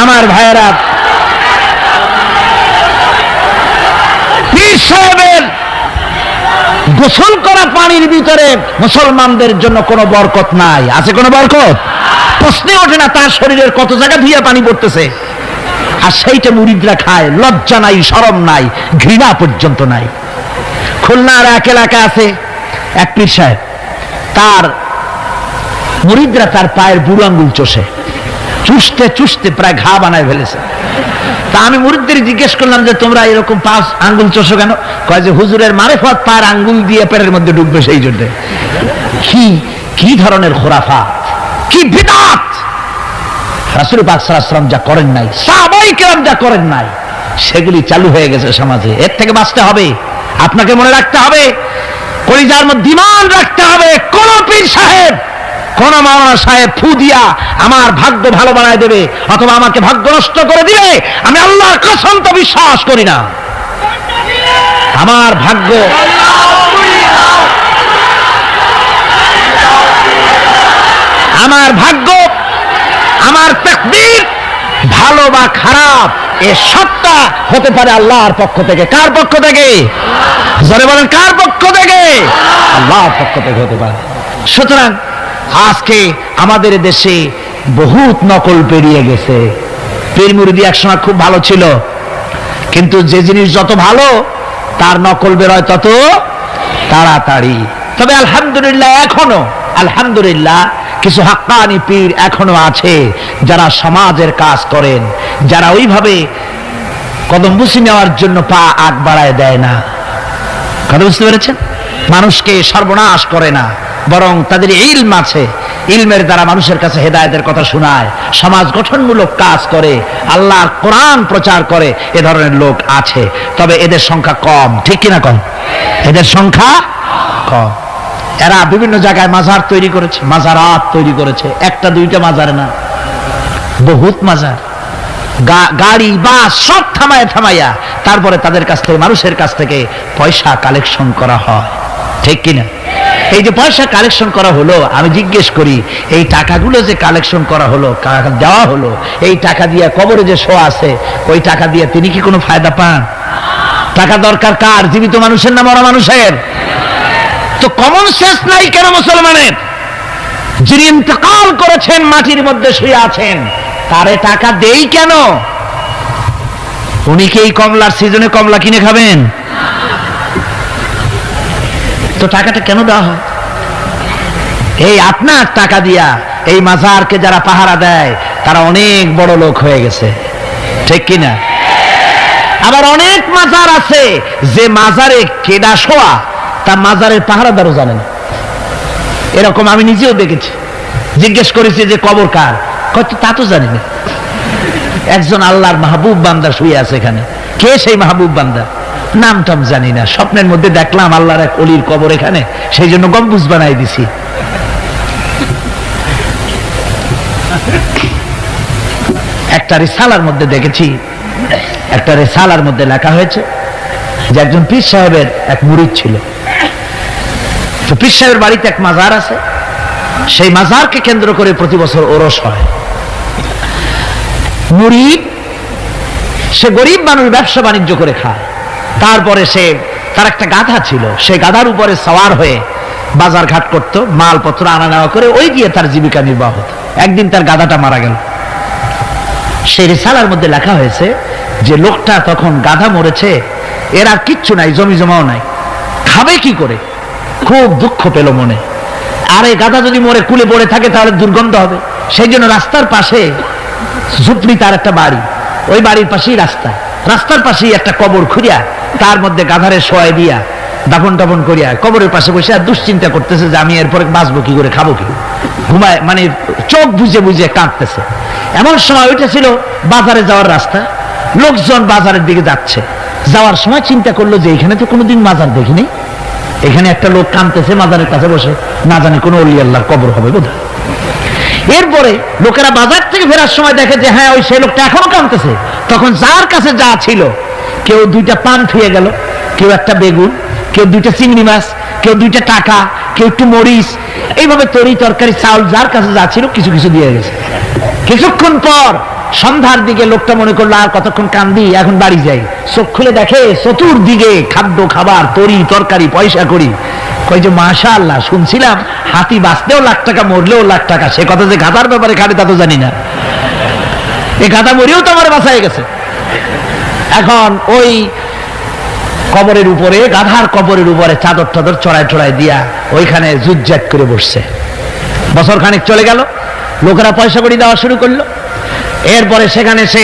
আমার ভাইয়েরা, পীর সাহেবের গোসল করা পানির ভিতরে মুসলমানদের জন্য কোনো বরকত নাই। আছে কোনো বরকত? প্রশ্নে ওঠে না। তার শরীরের কত জায়গা ধুয়ে পানি পড়তেছে, আর সেইটা মুরিদরা খায়। লজ্জা নাই, শরম নাই, ঘৃণা পর্যন্ত নাই। খুলনার এক এলাকা আছে এক পীর সাহেব, তার মুরিদরা তার পায়ের বুড়ো আঙ্গুল চষে, চুষতে চুষতে প্রায় ঘা বানায় ফেলেছে। তা আমি মুরিদদের জিজ্ঞেস করলাম যে তোমরা এরকম পাঁচ আঙ্গুল চষো কেন? কয় যে হুজুরের মারেফত পায়ের আঙ্গুল দিয়ে পেটের মধ্যে ঢুকবে সেই জন্য। কি ধরনের খোরাফাত, কি বিদআত! রাসূল পাক সাল্লাল্লাহু আলাইহি ওয়াসাল্লাম যা করেন নাই, সাহাবায়ে কেরাম যা করেন নাই, সেগুলি চালু হয়ে গেছে সমাজে। এর থেকে বাঁচতে হবে, আপনাকে মনে রাখতে হবে, কলিজার মধ্যে ঈমান রাখতে হবে। কোন পীর সাহেব, কোন মাওলানা সাহেব ফু দিয়া আমার ভাগ্য ভালো বানায় দেবে অথবা আমাকে ভাগ্য নষ্ট করে দিবে, আমি আল্লাহর কসম তো বিশ্বাস করি না। আমার ভাগ্য, আমার তাকদীর ভালো বা খারাপ এ সবটা হতে পারে আল্লাহর পক্ষ থেকে। কার পক্ষ থেকে? জোরে বলেন, কার পক্ষ থেকে? আল্লাহর পক্ষ থেকে হতে পারে। সুতরাং আজকে আমাদের দেশে বহুত নকল পেরিয়ে গেছে। পীর মুরিদি একসময় খুব ভালো ছিল, কিন্তু যে জিনিস যত ভালো তার নকল বেরোয় তত তাড়াতাড়ি। তবে আলহামদুলিল্লাহ, এখনো আলহামদুলিল্লাহ কিছু হাক্কানি পীর এখনো আছে যারা সমাজের কাজ করেন, যারা ওইভাবে কদম বুঝি নেওয়ার জন্য পা আগ বাড়ায় দেয় না। কথা বুঝতে পেরেছেন? মানুষকে সর্বনাশ করে না, বরং তাদের ইলম আছে, ইলমের দ্বারা মানুষের কাছে হেদায়েতের কথা শোনায়, সমাজ গঠনমূলক কাজ করে, আল্লাহর কোরআন প্রচার করে। এ ধরনের লোক আছে, তবে এদের সংখ্যা কম। ঠিক কিনা? কম, এদের সংখ্যা কম। এরা বিভিন্ন জায়গায় মাজার তৈরি করেছে, মাজারাত তৈরি করেছে। একটা দুইটা মাজার না, বহুত মাজার, গাড়ি বাস সব থামাইয়া তারপরে তাদের কাছ থেকে, মানুষের কাছ থেকে পয়সা কালেকশন করা হয়। ঠিক কিনা? এই যে পয়সা কালেকশন করা হলো, আমি জিজ্ঞেস করি এই টাকাগুলো যে কালেকশন করা হলো, দেওয়া হলো, এই টাকা দিয়ে কবরে যে শোয়া আছে, ওই টাকা দিয়ে তিনি কি কোনো ফায়দা পান? টাকা দরকার কার? জীবিত মানুষের না মরা মানুষের? তো কমন সেন্স নাই কেন মুসলমানের? যিনি ইন্তেকাল করেছেন, মাটির মধ্যে শুয়ে আছেন, তারে টাকা দেই কেন? উনি কি এই কমলার সিজনে কমলা কিনে খাবেন? তো টাকাটা কেন দেওয়া হয়? এই আপনার টাকা দিয়া এই মাজারকে যারা পাহারা দেয়, তারা অনেক বড় লোক হয়ে গেছে, ঠিক কিনা? আবার অনেক মাজার আছে যে মাজারে কেডা শোয়া তা মাজারের পাহারাদারও জানে না। এরকম আমি নিজেও দেখেছি। জিজ্ঞেস করেছি যে কবর কার, কত তা তো জানি না। একজন আল্লাহর মাহবুব বান্দা শুয়ে আছে এখানে। কে সেই মাহবুব বান্দা? নাম টাম জানি না, স্বপ্নের মধ্যে দেখলাম আল্লাহর এক অলির কবর এখানে, সেই জন্য গম্বুজ বানাই দিছি। একটা রিসালার মধ্যে দেখেছি, একটা রিসালার মধ্যে লেখা হয়েছে যে একজন পীর সাহেবের এক মুরিদ ছিল। তো পীর সাহেবের বাড়িতে এক মাজার আছে, সেই মাজারকে কেন্দ্র করে প্রতি বছর ওরস হয়। মুরিদ সে গরিব মানুষ, ব্যবসা বাণিজ্য করে খায়। তারপরে তার একটা গাধা ছিল, সেই গাধার উপরে সওয়ার হয়ে বাজার ঘাট করতো, মালপত্র আনা নেওয়া করে ওই দিয়ে তার জীবিকা নির্বাহ হতো। একদিন তার গাধাটা মারা গেল। সেই রিসালার মধ্যে লেখা হয়েছে যে লোকটা তখন গাধা মরেছে, এর আর কিচ্ছু নাই, জমি জমাও নাই, খাবে কি করে? খুব দুঃখ পেল মনে। আর এই গাধা যদি মরে কুলে পড়ে থাকে তাহলে দুর্গন্ধ হবে। সেই জন্য রাস্তার পাশে ঝুপড়ি, তার একটা বাড়ি, ওই বাড়ির পাশেই রাস্তার পাশেই একটা কবর খুঁড়িয়া তার মধ্যে গাধারে শোয়াই দিয়া দাফন টাফন করিয়া কবরের পাশে বসে আর দুশ্চিন্তা করতেছে যে আমি এরপরে বাঁচবো কি করে, খাবো কি, ঘুমায়, মানে চোখ বুঝে বুঝে কাঁদতেছে। এমন সময় ওইটা ছিল বাজারে যাওয়ার রাস্তা, লোকজন বাজারের দিকে যাচ্ছে। যাওয়ার সময় চিন্তা করলো যে এখানে তো কোনোদিন মাজার দেখিনি, এখানে একটা লোক কাঁদতেছে মাজারের কাছে বসে, না জানি কোনো অলি আল্লাহর কবর হবে বোধহয়। এরপরে লোকেরা বাজার থেকে ফেরার সময় দেখে যে হ্যাঁ, ওই সেই লোকটা এখনো কাঁদতেছে। তখন যার কাছে যা ছিল, কেউ 2টা পান ফিরে গেল, কেউ একটা বেগুন, কেউ 2টা চিংড়ি মাছ, কেউ 2টা টাকা, কেউ একটু মরিচ, এইভাবে তরি তরকারি চাউল যার কাছে যা ছিল কিছু কিছু দিয়ে গেছে। কিছুক্ষণ পর সন্ধ্যার দিকে লোকটা মনে করলো আর কতক্ষণ কান্দি, এখন বাড়ি যাই। চোখ খুলে দেখে চতুর্দিকে খাদ্য খাবার, তরি তরকারি, পয়সা করি। কই যে মাশাআল্লাহ, শুনছিলাম হাতি বাঁচতেও লাখ টাকা, মরলেও লাখ টাকা। সে কথা যে গাধার ব্যাপারে খাটে তা তো জানি না। এই গাধা মরিও তো আমার বাঁচায় গেছে। এখন ওই কবরের উপরে, গাধার কবরের উপরে চাদর টাদর চড়ায় চড়ায় দিয়া ওইখানে জুজ্জাট করে বসছে। বছর খানিক চলে গেল, লোকেরা পয়সা করি দেওয়া শুরু করলো। এরপরে সেখানে সে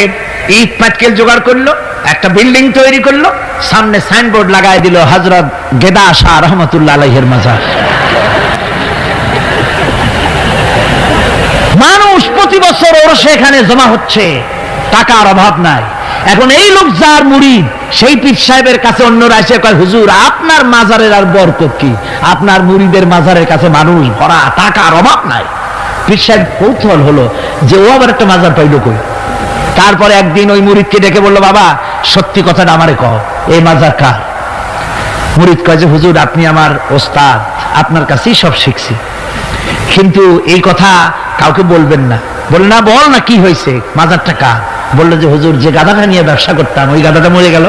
ইট পাটকেল জোগাড় করলো, একটা বিল্ডিং তৈরি করলো, সামনে সাইনবোর্ড লাগাই দিল হযরত গেদা শাহ রহমাতুল্লাহ আলাইহির মাজার। মানুষ প্রতি বছর ওর সেখানে জমা হচ্ছে, টাকার অভাব নাই। এখন এই লোক যার মুরিদ, সেই পীর সাহেবের কাছে অন্যরা এসে কয় হুজুর আপনার মাজারের আর বরকত কি, আপনার মুরিদের মাজারের কাছে মানুষ ভরা, টাকার অভাব নাই। পীর সাহেব কৌতূহল হলো যে ও আবার একটা মাজার পাইল কই। তারপরে একদিন ওই মুরিদকে ডেকে বললো, বাবা সত্যি কথাটা আমারে কও, এই মাজার কার? মুরিদ কয় যে হুজুর আপনি আমার ওস্তাদ, আপনার কাছেই সব শিখছি, কিন্তু এই কথা কাউকে বলবেন না। বলল না, বল না কি হয়েছে, মাজারটা কার? বললো যে হুজুর যে গাধাটা নিয়ে ব্যবসা করতাম, ওই গাধাটা মরে গেল,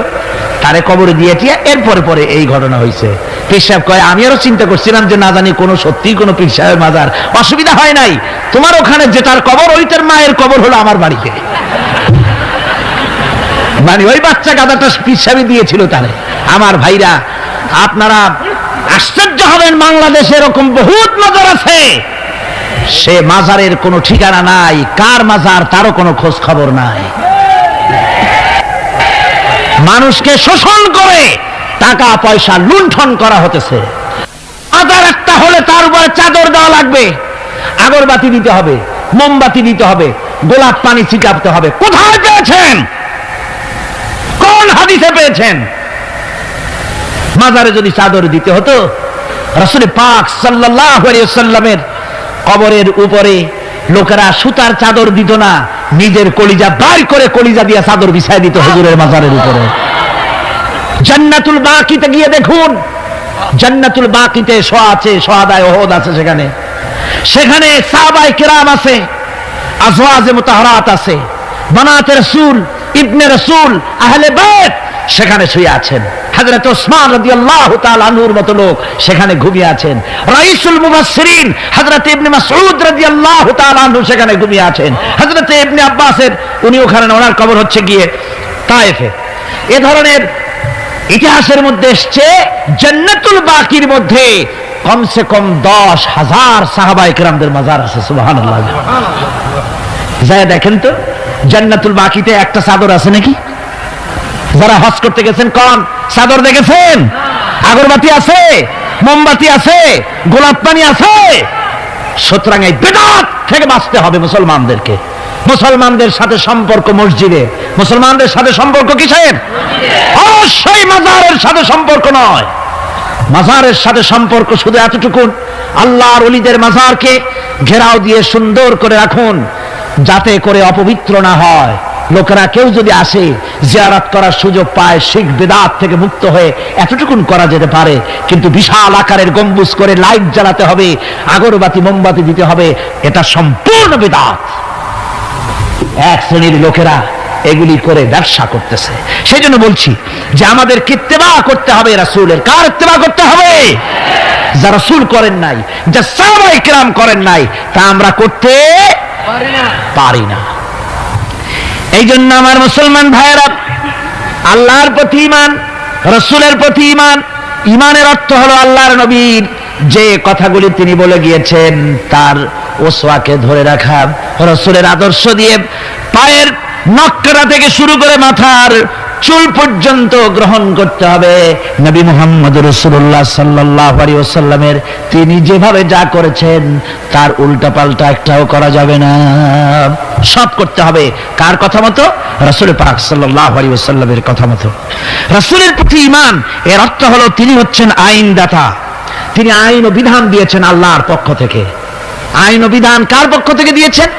তারে কবরে দিয়ে টিয়া এরপরে পরে এই ঘটনা হয়েছে। পীর সাহেব কয় আমি আরো চিন্তা করছিলাম যে না জানি কোনো সত্যি কোনো পীর সাহেব মাজার, অসুবিধা হয় নাই, তোমার ওখানে যেটার কবর ওইটার মায়ের কবর হলো আমার বাড়িতে। মানে ওই বাচ্চা গাধাটা পীর সাহেব দিয়েছিল তারে। আমার ভাইরা আপনারা আশ্চর্য হবেন, বাংলাদেশে এরকম বহুত মাজার আছে, সে মাজারের কোনো ঠিকানা নাই, কার মাজার তারও কোনো খোঁজ খবর নাই। মানুষকে শোষণ করে টাকা পয়সা লুণ্ঠন করা হতেছে। মাজার একটা হলে তার উপরে চাদর দেওয়া লাগবে, আগরবাতি দিতে হবে, মোমবাতি দিতে হবে, গোলাপ পানি ছিটাতে হবে। কোথায় পেয়েছেন? কোন হাদিসে পেয়েছেন? মাজারে যদি চাদর দিতে হতো, রাসূল পাক সাল্লাল্লাহু আলাইহি ওয়াসাল্লামের কবরের উপরে লোকেরা সুতার চাদর দিত না, নিজের কলিজা বার করে কলিজা দিয়ে চাদর বিছায় দিত হুজুরের মাজারের উপরে। জান্নাতুল বাকিতে গিয়ে দেখুন, জান্নাতুল বাকিতে শহাদায়ে উহুদ আছে, সেখানে সাহাবায়ে কেরাম আছে, আজওয়াজে মুতাহহারাত আছে, বানাতে রাসূল, ইবনে রাসূল, আহলে বাইত সেখানে শুয়ে আছেন। হযরত ওসমান রাদিয়াল্লাহু তাআলা আনহুর মতো লোক সেখানে ঘুমিয়ে আছেন। রাইসুল মুফাসসিরিন হযরত ইবনে মাসউদ রাদিয়াল্লাহু তাআলা আনহু সেখানে ঘুমিয়ে আছেন। হযরত ইবনে আব্বাসের উনি ওখানে, ওনার কবর হচ্ছে গিয়ে তায়েফে। এ ধরনের ইতিহাসের মধ্যে এসছে জান্নাতুল বাকির মধ্যে কমসে কম 10,000 সাহাবায়ে কেরামদের মাজার আছে। সুবহানাল্লাহ। যায় দেখেন তো জান্নাতুল বাকিতে একটা চাদর আছে নাকি? যারা হজ করতে গেছেন কোন চাদর দেখেছেন? আগরবাতি আছে, মোমবাতি আছে, গোলাপ পানি আছে। সুতরাং এই বিদআত থেকে বাঁচতে হবে মুসলমানদেরকে। মুসলমানদের সাথে সম্পর্ক মসজিদে, মুসলমানদের সাথে সম্পর্ক কিসের? অবশ্যই মাজারের সাথে সম্পর্ক নয়। মাজারের সাথে সম্পর্ক শুধু এতটুকুন, আল্লাহর ওলিদের মাজারকে ঘেরাও দিয়ে সুন্দর করে রাখুন, যাতে করে অপবিত্র না হয়। লোকেরা কেউ যদি আসে জিয়ারত করার সুযোগ পায়, শিরক বিদআত থেকে মুক্ত হয়ে এতটুকুন করা যেতে পারে। কিন্তু বিশাল আকারের গম্বুজ করে লাইট জ্বালাতে হবে, আগরবাতি মোমবাতি দিতে হবে, এটা সম্পূর্ণ বিদআত। এক শ্রেণীর লোকেরা এগুলি করে ব্যবসা করতেছে। সেই জন্য বলছি যে আমাদের ইত্তেবা করতে হবে রাসূলের। কার ইত্তেবা করতে হবে? যা রাসূল করেন নাই, যা সাহাবায়ে কেরাম করেন নাই, তা আমরা করতে পারি না। এই জন্য আমার মুসলমান ভাইয়েরা, আল্লাহর প্রতি ঈমান, রাসূলের প্রতি ঈমান। ঈমানের অর্থ হলো আল্লাহর নবীর যে কথাগুলি তিনি বলে গিয়েছেন তার ওসওয়াকে ধরে রাখা, রাসূলের আদর্শ দিয়ে পায়ের নখকাটা থেকে শুরু করে মাথার চুল পর্যন্ত গ্রহণ করতে হবে। নবী মুহাম্মদ রাসূলুল্লাহ সাল্লাল্লাহু আলাইহি ওয়াসাল্লামের তিনি যেভাবে যা করেছেন তার উল্টাপাল্টা একটাও করা যাবে না, সব করতে হবে কার কথা মতো? রাসূল পাক সাল্লাল্লাহু আলাইহি ওয়াসাল্লামের কথা মতো। রাসূলের প্রতি ঈমান এর অর্থ হলো তিনি হচ্ছেন আইনদাতা। তিনি আইন ও বিধান দিয়েছেন আল্লাহর পক্ষ থেকে। আইন ও বিধান কার পক্ষ থেকে দিয়েছেন?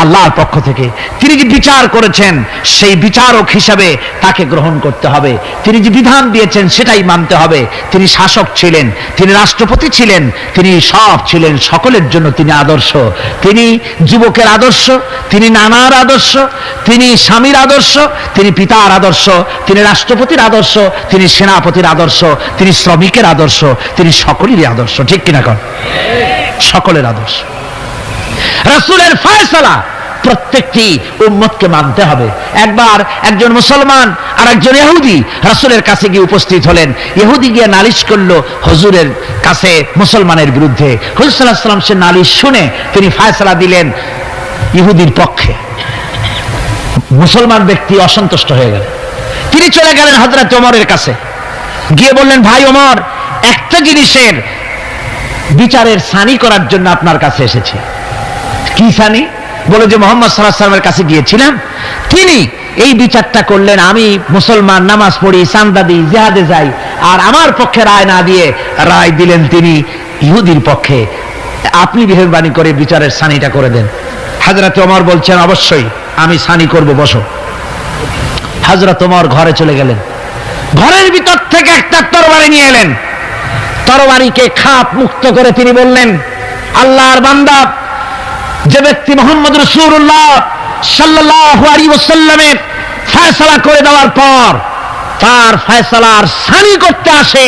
আল্লাহর পক্ষ থেকে। তিনি যে বিচার করেছেন সেই বিচারক হিসাবে তাকে গ্রহণ করতে হবে। তিনি যে বিধান দিয়েছেন সেটাই মানতে হবে। তিনি শাসক ছিলেন, তিনি রাষ্ট্রপতি ছিলেন, তিনি সব ছিলেন, সকলের জন্য তিনি আদর্শ। তিনি যুবকের আদর্শ, তিনি নানার আদর্শ, তিনি স্বামীর আদর্শ, তিনি পিতার আদর্শ, তিনি রাষ্ট্রপতির আদর্শ, তিনি সেনাপতির আদর্শ, তিনি শ্রমিকের আদর্শ, তিনি সকলেরই আদর্শ। ঠিক কিনা কন? সকলের আদর্শ। রাসূলের ফয়সালা প্রত্যেকটি উম্মতকে মানতে হবে। একবার একজন মুসলমান আর একজন ইহুদি রাসূলের কাছে গিয়ে উপস্থিত হলেন। ইহুদি গিয়ে নালিশ করলো হুজুরের কাছে মুসলমানের বিরুদ্ধে। হুজুর সাল্লাল্লাহু আলাইহি ওয়াসাল্লাম সে নালিশ শুনে তিনি ফয়সালা দিলেন ইহুদির পক্ষে। মুসলমান ব্যক্তি অসন্তুষ্ট হয়ে গেল। তিনি চলে গেলেন হযরত ওমরের কাছে, গিয়ে বললেন, ভাই ওমর, একটা জিনিসের বিচারের সানি করার জন্য আপনার কাছে এসেছি। কি সানি? বলে যে মুহাম্মদ সাল্লাল্লাহু আলাইহি ওয়াসাল্লামের কাছে গিয়েছিলাম, তিনি এই বিচারটা করলেন, আমি মুসলমান, নামাজ পড়ি, চাঁদা দিই, জিহাদে যাই, আর আমার পক্ষে রায় না দিয়ে রায় দিলেন তিনি ইহুদির পক্ষে। আপনি মেহেরবানি করে বিচারের সানিটা করে দেন। হযরত ওমর বলছেন, অবশ্যই আমি সানি করব, বসো। হযরত ওমর ঘরে চলে গেলেন। ঘরের ভিতর থেকে একটা তরবারি নিয়ে এলেন। তরবারিকে খাপ মুক্ত করে তিনি বললেন, আল্লাহর বান্দা, যে ব্যক্তি মুহাম্মদ রাসূলুল্লাহ সাল্লাল্লাহু আলাইহি ওয়াসাল্লামের ফয়সালা করে দেওয়ার পর তার ফয়সালার সানি করতে আসে,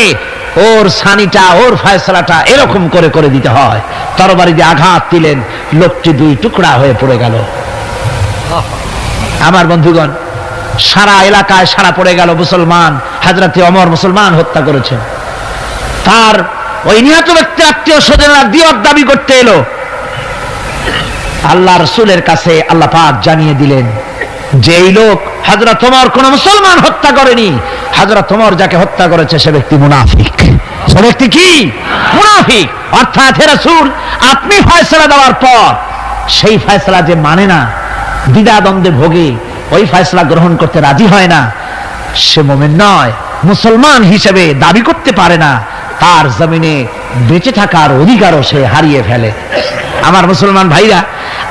ওর সানিটা, ওর ফয়সালাটা এরকম করে করে দিতে হয়। তরবারি দিয়ে আঘাত দিলেন, লোকটি দুই টুকরা হয়ে পড়ে গেল। আমার বন্ধুগণ, সারা এলাকায় সারা পড়ে গেল, মুসলমান, হযরতে ওমর মুসলমান হত্যা করেছেন। তার ওই নিহত ব্যক্তির আত্মীয় স্বজনরা দিয়ত দাবি করতে এলো। আল্লাহ রাসূলের কাছে আল্লাহ পাক জানিয়ে দিলেন যে এই লোক হযরত ওমর কোন মুসলমান হত্যা করেনি, হযরত ওমর যাকে হত্যা করেছে সে ব্যক্তি মুনাফিক। সে ব্যক্তি কি? মুনাফিক। অর্থাৎ হে রাসূল, আপনি ফয়সালা দেওয়ার পর সেই ফয়সালা যে মানে না, দ্বিধাদ্বন্দ্বে ভোগে, ওই ফয়সালা গ্রহণ করতে রাজি হয় না, সে মুমিন নয়, মুসলমান হিসেবে দাবি করতে পারে না, তার জমিনে বেঁচে থাকার অধিকারও সে হারিয়ে ফেলে। আমার মুসলমান ভাইরা,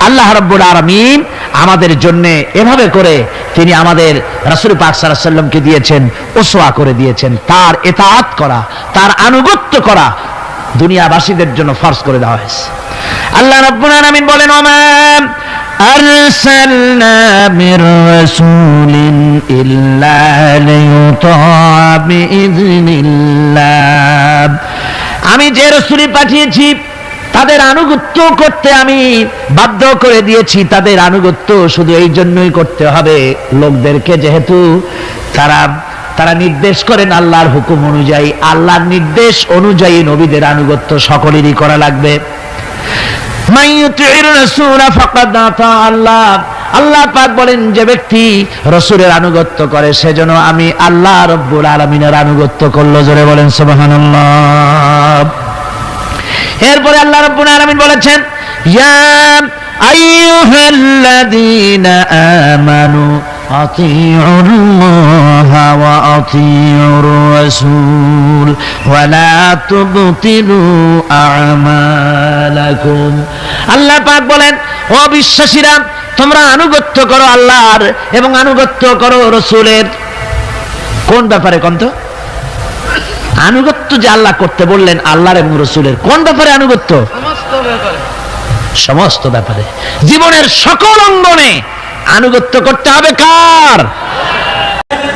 আল্লাহ রাব্বুল আলামিন আমাদের জন্য এভাবে করে তিনি আমাদের রাসূল পাক সাল্লাল্লাহু আলাইহি ওয়াসাল্লামকে দিয়েছেন, ওসওয়া করে দিয়েছেন। তার ইতাআত করা, তার আনুগত্য করা দুনিয়াবাসীদের জন্য ফরজ করে দেওয়া হয়েছে। আল্লাহ রাব্বুল আলামিন বলেন, ওমা আরসালনা মির রাসূলিন ইল্লা লিইউতা বিইذনিল্লাহ। আমি যে রাসূল পাঠিয়েছি তাদের আনুগত্য করতে আমি বাধ্য করে দিয়েছি। তাদের আনুগত্য শুধু এই জন্যই করতে হবে লোকদেরকে, যেহেতু তারা নির্দেশ করেন আল্লাহর হুকুম অনুযায়ী। আল্লাহর নির্দেশ অনুযায়ী নবীদের আনুগত্য সকলেরই করা লাগবে। মান ইউতিউর রাসূল ফাকাদ আতা আল্লাহ। আল্লাহ পাক বলেন যে ব্যক্তি রাসূলের আনুগত্য করে সেজন্য আমি আল্লাহ রাব্বুল আলামিনের আনুগত্য করলো। জোরে বলেন সুবহানাল্লাহ। এরপরে আল্লাহ রাব্বুল আলামিন বলেছেন ইয়া আইয়ুহাল্লাযীনা আমানু আতিউল্লাহা ওয়া আতিউর রাসূল ওয়া লা তুবতিলু আমালাকুম। আল্লাহ পাক বলেন ও বিশ্বাসীরা তোমরা আনুগত্য করো আল্লাহর এবং আনুগত্য করো রাসূলের। কোন ব্যাপারে কোন তো আনুগত্য যে আল্লাহ করতে বললেন আল্লাহর এবং রাসূলের, কোন ব্যাপারে আনুগত্য? সমস্ত ব্যাপারে, জীবনের সকল অঙ্গনে আনুগত্য করতে হবে কার?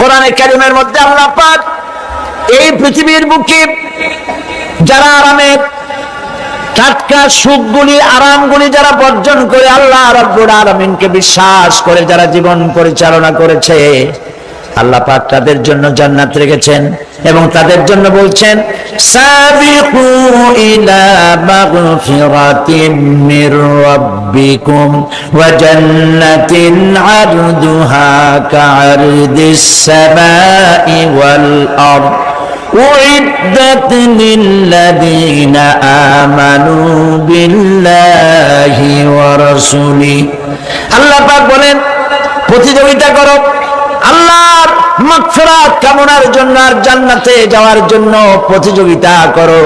কোরআনে কারীমের মধ্যে আল্লাহ পাক এই পৃথিবীর বুকে যারা আরামের টাটকা সুখগুলি আরামগুলি যারা বর্জন করে আল্লাহ রাব্বুল আলামিনকে বিশ্বাস করে যারা জীবন পরিচালনা করেছে, আল্লাহ পাক তাদের জন্য জান্নাত রেখেছেন এবং তাদের জন্য বলছেন সাবিকু ইলা মাগফিরাতিম মির রাব্বিকুম ওয়া জান্নাতিন আরদুহা কাআরদিস সামাই ওয়াল আরদ উইদ্দাত লিল্লাযীনা আমানু বিল্লাহি ওয়া রাসূলিহি। আল্লাহ পাক বলেন প্রতিযোগিতা করো আল্লাহর মাগফিরাত কামনার জন্য আর জান্নাতে যাওয়ার জন্য প্রতিযোগিতা করো,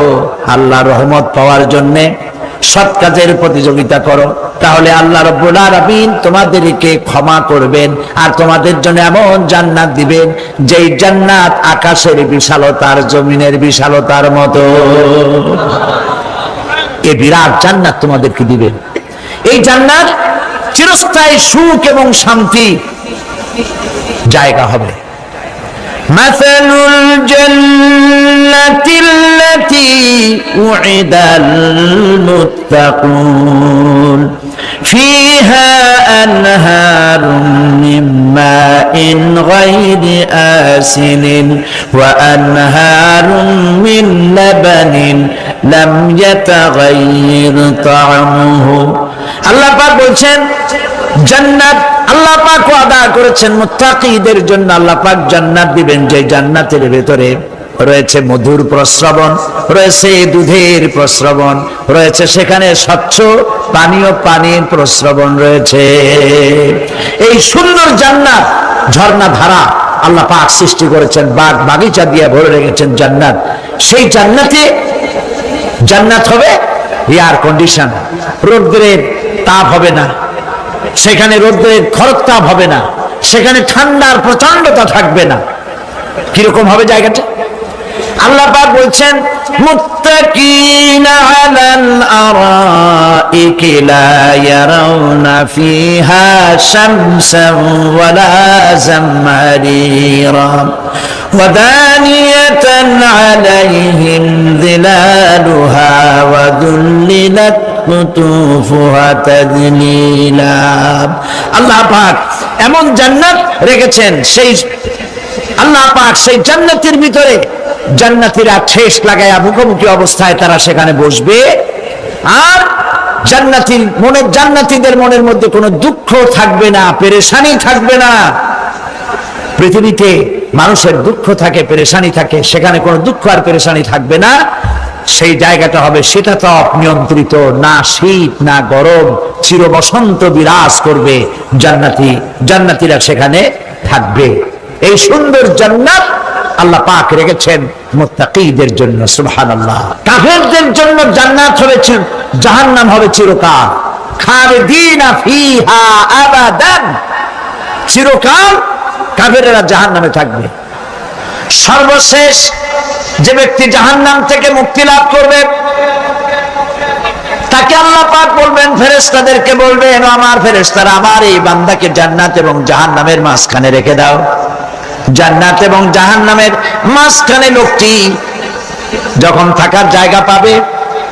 আল্লাহর রহমত পাওয়ার জন্য সৎ কাজের প্রতিযোগিতা করো, তাহলে আল্লাহ রাব্বুল আলামিন তোমাদেরকে ক্ষমা করবেন আর তোমাদের জন্য এমন জান্নাত দিবেন যেই জান্নাত আকাশের বিশালতার জমিনের বিশালতার মতো। এই বিরাট জান্নাত তোমাদেরকে দিবেন। এই জান্নাত চিরস্থায়ী সুখ এবং শান্তি জায়গা হবে। মাসালুল জান্নাতিল্লাতী উইদাল মুত্তাকুন ফিহা আনহারুম মিন মাইন গায়রি আসিলিন ওয়া আনহারুম মিন লাবানিন লাম ইয়াতাগায়্যার তা'আমুহু। আল্লাহ পাক বলছেন জান্নাত আল্লাহ পাক ওয়াদা করেছেন মুত্তাকিদের জন্য। আল্লাহ পাক জান্নাত দিবেন যে জান্নাতের ভেতরে রয়েছে মধুর প্রস্রবণ, রয়েছে দুধের প্রস্রবণ, রয়েছে সেখানে স্বচ্ছ পানীয় পানির প্রস্রবণ রয়েছে। এই সুন্দর জান্নাত ঝর্ণা ধারা আল্লাহ পাক সৃষ্টি করেছেন, বাগ বাগিচা দিয়ে ভরে রেখেছেন জান্নাত। সেই জান্নাতে জান্নাত হবে এয়ার কন্ডিশন, রৌদ্রের তাপ হবে না সেখানে, রৌদ্রের খরতাপ হবে না সেখানে, ঠান্ডার প্রচন্ডতা থাকবে না। কিরকম হবে জায়গাটা? আল্লাহ পাক বলছেন মুত্তাকিনা আলাল আরাইকি লা ইয়ারাউনা ফিহা শামসান ওয়ালা জামহারিরা ওয়া দানিয়াতান আলাইহিম যিলালুহা ওয়া দুল্লিলাত কুতুফুহা তাদলিলা। আল্লাহ পাক এমন জান্নাত রেখেছেন, সেই আল্লাহ পাক সেই জান্নাতের ভিতরে জান্নাতীরা ঠেস লাগায়া মুখোমুখি অবস্থায় তারা সেখানে বসবে আর জান্নাতীদের মনের মধ্যে কোনো দুঃখ থাকবে না, পেরেশানি থাকবে না। পৃথিবীতে মানুষের দুঃখ থাকে, পেরেশানি থাকে, সেখানে কোনো দুঃখ আর পেরেশানি থাকবে না। সেই জায়গাটা হবে শীতাতপ নিয়ন্ত্রিত, না শীত না গরম, চির বসন্ত বিরাজ করবে। জান্নাতীরা সেখানে থাকবে। এই সুন্দর জান্নাত আল্লাহ পাক রেখেছেন মুত্তাকিদের জন্য। সুবহানাল্লাহ। কাফেরদের জন্য জান্নাত হবে, জাহান্নাম হবে চিরকাল। খালিদিনা ফিহা আবাদান, চিরকাল কাফেরেরা জাহান্নামে থাকবে। সর্বশেষ যে ব্যক্তি জাহান্নাম থেকে মুক্তি লাভ করবে তাকে আল্লাহ পাক বলবেন, ফেরেশতাদেরকে বলবেন, আমার ফেরেশতারা আমার এই বান্দাকে জান্নাত এবং জাহান্নামের মাঝখানে রেখে দাও। জান্নাত এবং জাহান্নামের মাঝখানে লোকটি যখন থাকার জায়গা পাবে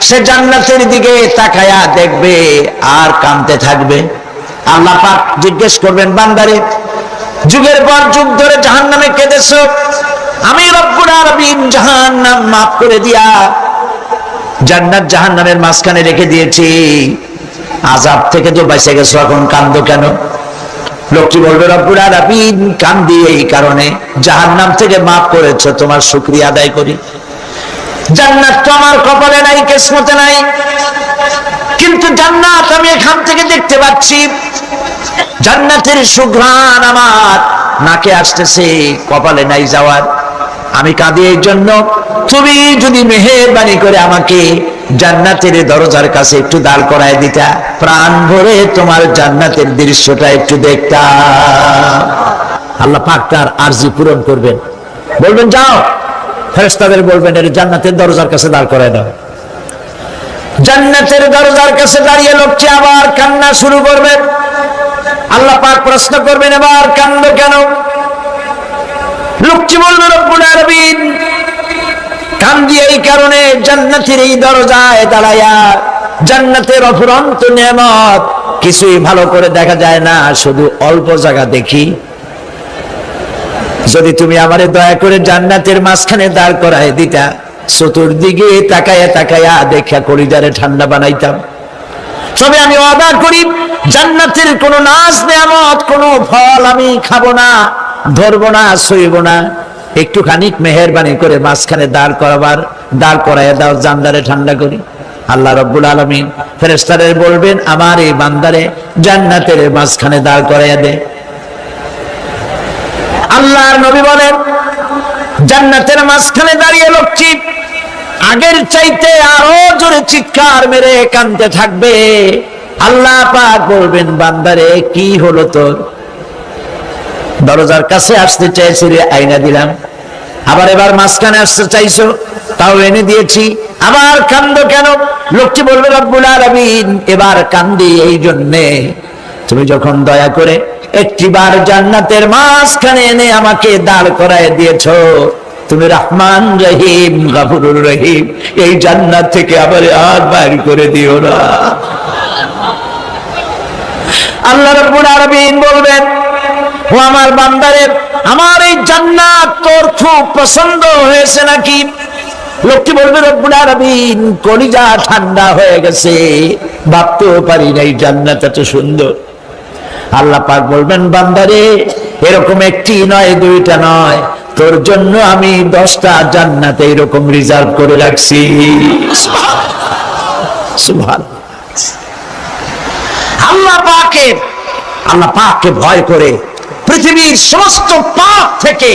সে জান্নাতের দিকে তাকায়া দেখবে আর কাঁদতে থাকবে। আল্লাহ পাক জিজ্ঞেস করবেন, বান্দারে যুগের পর যুগ ধরে জাহান্নামে কেঁদেছো, আমি রব্বুল আলামিন জাহান্নাম মাফ করে দিয়া জান্নাত জাহান্নামের মাঝখানে রেখে দিয়েছি, আযাব থেকে তো বেঁচে গেছো, এখন কাঁদো কেন? লোকটি বলবে রব্বুল আলামিন কান্দি এই কারণে, জাহান্নাম থেকে মাফ করেছো, তোমার শুকরিয়া আদায় করি। জান্নাত তো আমার কপালে নাই, কিসমতে নাই, কিন্তু জান্নাত আমি এখান থেকে দেখতে পাচ্ছি, জান্নাতের সুঘ্রাণ আমার নাকে আসতেছে, কপালে নাই যাওয়ার। আমি কাঁদি এই জন্য, তুমি যদি মেহেরবানি করে আমাকে জান্নাতের দরজার কাছে একটু দাঁড় করায় দিতা, প্রাণ ভরে তোমার জান্নাতের দৃশ্যটা একটু দেখতাম। আল্লাহ পাক তার আরজি পূরণ করবেন, বলবেন যাও, ফেরেশতাদের বলবেন এর জান্নাতের দরজার কাছে দাঁড় করায় দাও। জান্নাতের দরজার কাছে দাঁড়িয়ে লোকটি আবার কান্না শুরু করবে। আল্লাহ পাক প্রশ্ন করবেন, এবার কান্দো কেন? লোকটি বলবে রব্বুল আলামিন কান্দি এই কারণে, জান্নাতের এই দরজায় দাঁড়ায়া জান্নাতের অফুরন্ত নেয়ামত কিছুই ভালো করে দেখা যায় না, শুধু অল্প জায়গা দেখি। যদি তুমি আমারে দয়া করে জান্নাতের মাঝখানে দাঁড় করায় দিতা, চতুর্দিকে তাকায়া তাকায়া দেখা কলিজারে ঠান্ডা বানাইতাম। তবে আমি ওয়াদা করি, জান্নাতের কোনো নাজ নেয়ামত, কোনো ফল আমি খাবো না, ধরবো না, সইব না। একটুখানি মেহেরবানি করে মাঝখানে দাঁড় করাইয়া দাও, জানলারে ঠান্ডা করি। আল্লাহ রাব্বুল আলামিন ফেরেশতাদের বলবেন, আমার এই বান্দারে জান্নাতের মাঝখানে দাঁড় করাইয়া দে। আল্লাহর নবী বলেন, জান্নাতের মাঝখানে দাঁড়িয়ে লোকটি আগের চাইতে আরো জোরে চিৎকার মেরে কাঁদতে থাকবে। আল্লাহ পাক বলবেন, বান্দারে কি হলো তোর? দরজার কাছে আসতে চাইছিলে, আইনা দিলাম। আবার এবার মাঝখানে আসতে চাইছো, তাও এনে দিয়েছি। আবার কান্দো কেন? লোকটি বলবে রব্বুল আলামিন এবার কান্দি এই জন্যে, তুমি যখন দয়া করে একটিবার জান্নাতের মাঝখানে এনে আমাকে দাঁড় করায় দিয়েছো, তুমি রহমান রহিম গফুরুর রহিম, এই জান্নাত থেকে আবার আর বাইর করে দিও না। আল্লাহ রাব্বুল আলামিন বলবেন, ও আমার বান্দারে, আমার এই জান্নাত তোর খুব পছন্দ হয়েছে নাকি? লোকটি বলবে রব্বুল আলামিন কলিজা ঠান্ডা হয়ে গেছে, ভাবতেও পারি না এই জান্নাত এত সুন্দর। আল্লাহ পাক বলবেন, বান্দারে এরকম একটি নয়, দুইটা নয়, তোর জন্য আমি 10টা জান্নাত এরকম রিজার্ভ করে রাখছি। সুবহানাল্লাহ। আল্লাহ পাককে ভয় করে পৃথিবীর সমস্ত পাপ থেকে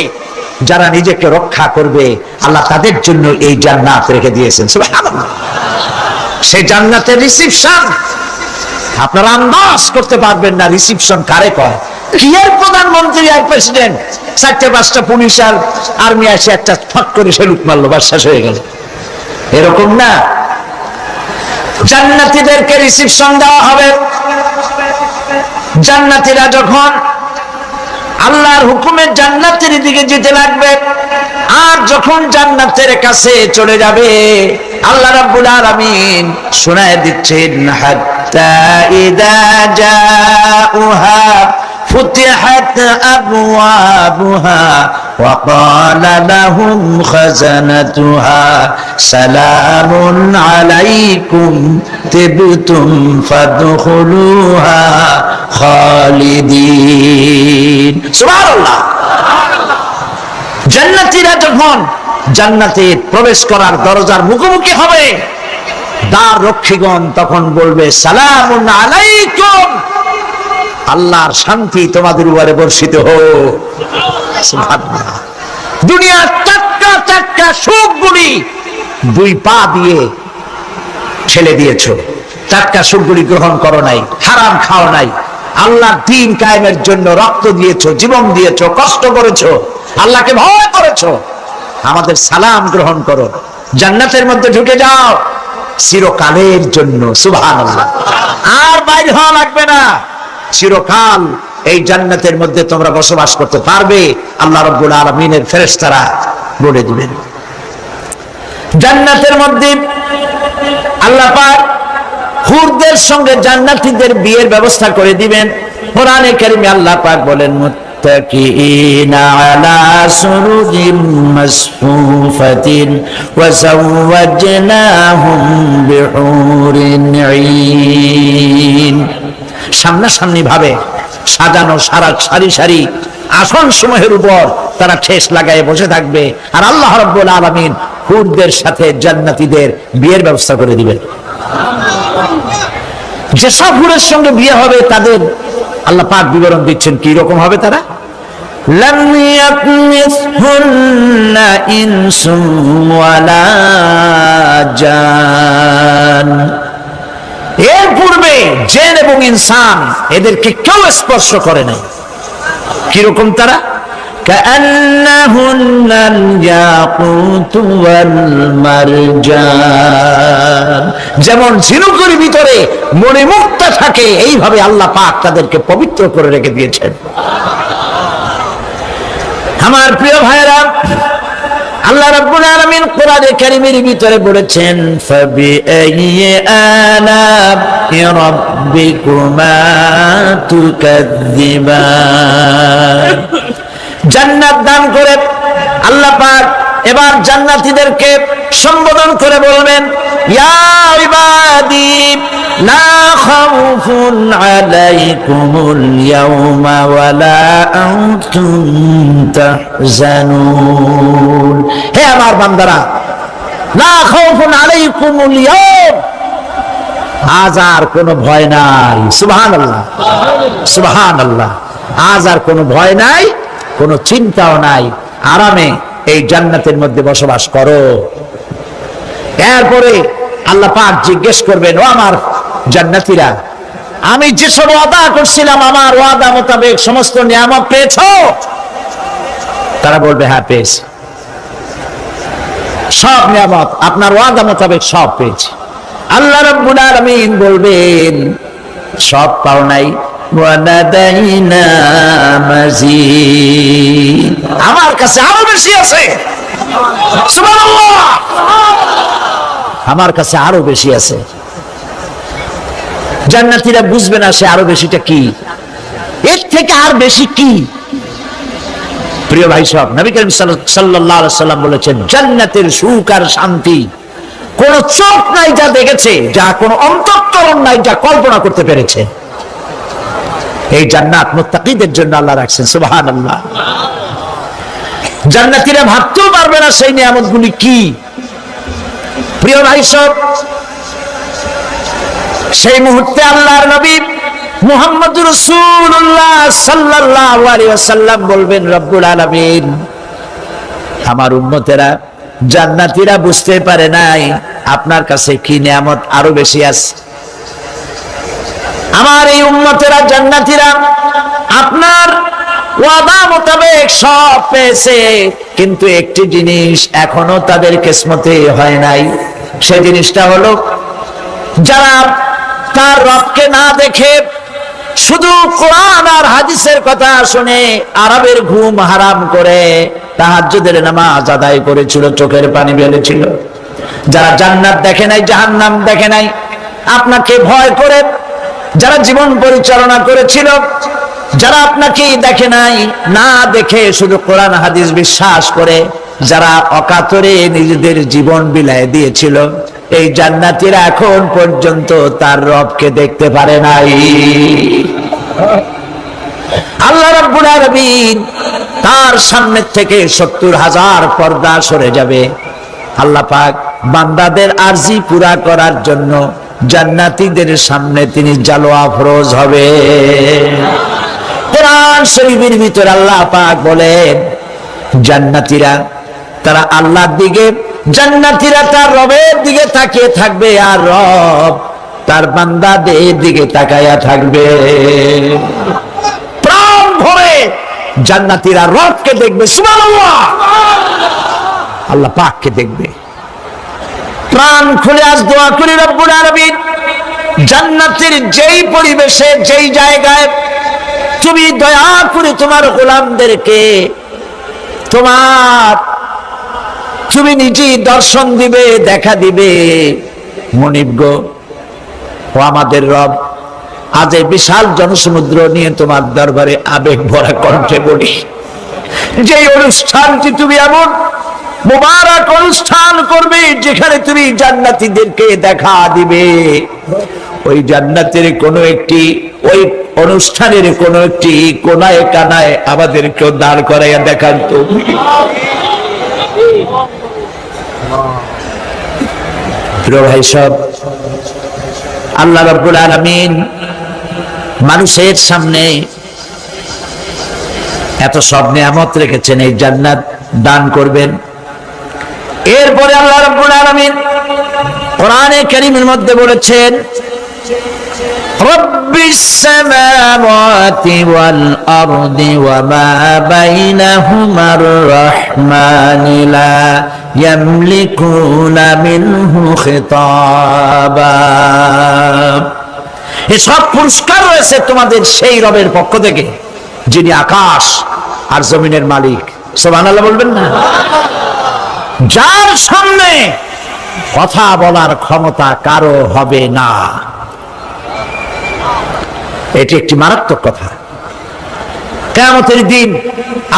যারা নিজেকে রক্ষা করবে, আল্লাহ তাদের জন্য এই জান্নাত রেখে দিয়েছেন। সুবহানাল্লাহ। সেই জান্নাতের রিসিপশন আপনারা আন্দাজ করতে পারবেন না, রিসিপশন কারে কয়। কি এর প্রধানমন্ত্রী আর প্রেসিডেন্ট, 4-5টা পুলিশ আর আর্মি আসে একটা ফাঁক করে সেলুট মারলো, বাস শেষ হয়ে গেল, এরকম না। জান্নাতীদেরকে রিসিপশন দেওয়া হবে। জান্নাতীরা যখন আল্লাহর হুকুমে জান্নাতের দিকে যেতে লাগবে, আর যখন জান্নাতের কাছে চলে যাবে, আল্লাহ রাব্বুল আলামিন শোনায় দিচ্ছেন, হাত্তা ইযা জাউহা ফুতিহাত আবওয়াবুহা ওয়া ক্বালা লাহুম খাজানাতুহা সালামুন আলাইকুম তিবতুম ফাদখুলুহা খালিদিন। সুবহানাল্লাহ। জান্নাতীরা যখন জান্নাতে প্রবেশ করার দরজার মুখোমুখি হবে, দ্বার রক্ষীগণ তখন বলবে, সালামুন আলাইকুম, আল্লাহর শান্তি তোমাদের উপরে বর্ষিত হোক। সুবহানাল্লাহ। দুনিয়ার টাটকা সুখগুলি 2 পা দিয়ে ছেলে দিয়েছো, টাটকা সুখগুলি গ্রহণ করো নাই, হারাম খাও নাই, আল্লাহর দ্বীন কায়েমের জন্য রক্ত দিয়েছো, জীবন দিয়েছো, কষ্ট করেছো, আল্লাহকে ভয় করেছো। আমাদের সালাম গ্রহণ করো, জান্নাতের মধ্যে ঢুকে যাও চিরকালের জন্য। সুবহানাল্লাহ। আর বাইরে হওয়া লাগবে না, চিরকাল এই জান্নাতের মধ্যে তোমরা বসবাস করতে পারবে, আল্লাহ রাব্বুল আলামিনের ফেরেশতারা বলে দিবেন। জান্নাতের মধ্যে আল্লাহ পাক হুরদের সঙ্গে জান্নাতীদের বিয়ের ব্যবস্থা করে দিবেন। কোরআনে কারিমে আল্লাহ পাক বলেন, মুত্তাকিইনা আলা সুরুজিম মাসফুফাতিন ওয়া যাওয়াজনাহুম বিহুরিন ঈন। সামনাসামনি ভাবে সাজানো সারি সারি আসন সমূহের উপর তারা ঠেস লাগায় বসে থাকবে, আর আল্লাহ রাব্বুল আলামিন হুরদের সাথে জান্নাতীদের বিয়ের ব্যবস্থা করে দিবেন। যেসব হুরের সঙ্গে বিয়ে হবে তাদের আল্লাহ পাক বিবরণ দিচ্ছেন কি রকম হবে তারা। লাম ইয়াতমিসহুন্না ইনসুন ওয়ালা জান, এর পূর্বে জিন এবং ইনসান এদেরকে কেউ স্পর্শ করে নাই। কিরকম তারা? কাআন্নাহুন্নাল ইয়াকুতু ওয়াল মারজান, যেমন ঝিনুকের ভিতরে মণিমুক্তা থাকে এইভাবে আল্লাহ পাক তাদেরকে পবিত্র করে রেখে দিয়েছেন। আমার প্রিয় ভাইরা, আল্লাহ রাব্বুল আলামিন কোরআনে কারীমের ভিতরে বলেছেন ফাবিআইয়ি আলা'i রাব্বিকুমা তুকাযযিবান। জান্নাত দান করে আল্লাহ পাক এবার জান্নাতীদেরকে সম্বোধন করে বলবেন, ইয়া ইবাদি লা খাউফুন আলাইকুমুল ইয়াওমা ওয়ালা আনতুম তাহজানুন। হে আমার বান্দারা, লা খাউফুন আলাইকুমুল ইয়াওম, আজ আর কোনো ভয় নাই। সুবহানাল্লাহ, সুবহানাল্লাহ। আজ আর কোনো ভয় নাই, কোনো চিন্তাও নাই, আরামে এই জান্নাতের মধ্যে বসবাস করো। এরপরে আল্লাহ পাক জিজ্ঞেস করবেন, ও আমার জান্নাতীরা, আমি যেসব ওয়াদা করছিলাম আমার ওয়াদা মোতাবেক সমস্ত নিয়ামত পেয়েছো? তারা বলবে হ্যাঁ পেয়েছি, সব নিয়ামত আপনার ওয়াদা মোতাবেক সব পেয়েছি। আল্লাহ রাব্বুল আলামিন বলবেন সব পাও নাই, ওয়ানাদাইনা মাজিদ, আমার কাছে আরো বেশি আছে। সুবহানাল্লাহ, আমার কাছে আরো বেশি আছে। জান্নাতীরা বুঝবে না সে আরো বেশিটা কি, এর থেকে আর বেশি কি। প্রিয় ভাই সব, নবী করিম সাল্লাল্লাহু আলাইহি সাল্লাম বলেছেন জান্নাতের সুখ আর শান্তি কোন চোখ নাই যা দেখেছে, যা কোন অন্তঃকরণ নাই যা কল্পনা করতে পেরেছে। এই জান্নাত মুত্তাকিদের জন্য আল্লাহ রাখছেন। সুবহানাল্লাহ। জান্নাতীরা ভাবতেও পারবে না সেই নিয়ামতগুলি কি। প্রিয় ভাই সব, সেই মুহূর্তে আল্লাহর নবী মুহাম্মদুর রাসূলুল্লাহ সাল্লাল্লাহু আলাইহি ওয়াসাল্লাম বলবেন, রব্বুল আলামিন, আমার উম্মতেরা জান্নাতীরা বুঝতে পারে নাই আপনার কাছে কি নিয়ামত আরো বেশি আছে। আমার এই উম্মতেরা জান্নাতীরা আপনার ওয়াদা মোতাবেক সব পেয়েছে, কিন্তু একটি জিনিস এখনো তাদের কিসমতে হয় নাই। সেই জিনিসটা হলো, যারা তার রবকে না দেখে শুধু কোরআন আর হাদিসের কথা শুনে আরবের ঘুম হারাম করে তাহাজ্জুদের নামাজ আদায় করেছিল, চোখের পানি ফেলেছিল, যারা জান্নাত দেখে নাই, জাহান্নাম দেখে নাই, আপনাকে ভয় করে যারা জীবন পরিচালনা করেছিল, যারা আপনাকে দেখে নাই, না দেখে শুধু কোরআন হাদিস বিশ্বাস করে যারা অকাতরে নিজেদের জীবন বিলায় দিয়েছিল, এই জান্নাতীরা এখন পর্যন্ত তার রবকে দেখতে পারে নাই। আল্লাহ রাব্বুল আলামিন তার সামনে থেকে ৭০,০০০ পর্দা সরে যাবে। আল্লাহ পাক বান্দাদের আরজি পুরা করার জন্য জান্নাতীদের সামনে তিনি জালোয়া ফরজ হবে। কোরআন শরীফের ভিতরে আল্লাহ পাক বলেন, জান্নাতীরা তারা আল্লাহর দিকে, জান্নাতীরা তার রবের দিকে তাকিয়ে থাকবে, আর রব তার বান্দাদের দিকে তাকায়া থাকবে। প্রাণ ভরে জান্নাতীরা রবকে দেখবে। সুবহানাল্লাহ, আল্লাহ পাককে দেখবে। প্রাণ খুলে আজ দোয়া করি, রব্বুল আলামিন জান্নাতের যেই পরিবেশে, যেই জায়গায় তুমি দয়া করে তোমার গোলামদেরকে তুমি নিজেই দর্শন দিবে, দেখা দিবে। মুনিব গো, ও আমাদের রব, আজ এই বিশাল জনসমুদ্র নিয়ে তোমার দরবারে আবেগ ভরা কণ্ঠে বলি, যে অনুষ্ঠানটি তুমি এমন মুবারক অনুষ্ঠান করবে যেখানে তুমি জান্নাতীদেরকে দেখা দিবে, ওই জান্নাতের কোনো একটি ওই অনুষ্ঠানের কোন একটি কোনায় কানায় আমাদেরকেও দাঁড় করাইয়া দেখান তো। প্রিয় ভাই সব, আল্লাহ রাব্বুল আলামিন মানুষের সামনে এত সব নিয়ামত রেখেছেন, এই জান্নাত দান করবেন। এরপরে আল্লাহ রাব্বুল আলামিন কোরআনে কারীমের মধ্যে বলেছেন, রব্বিস সামাওয়াতি ওয়াল আরদি ওয়া মা বাইনাহুমার রাহমানি লা ইয়ামলিকুনা মিনহু খিতাবা। এসব পুরস্কার রয়েছে তোমাদের সেই রবের পক্ষ থেকে যিনি আকাশ আর জমিনের মালিক। সুবহানাল্লাহ বলবেন না? যার সামনে কথা বলার ক্ষমতা কারো হবে না। এটি একটি মারাত্মক কথা। কিয়ামতের দিন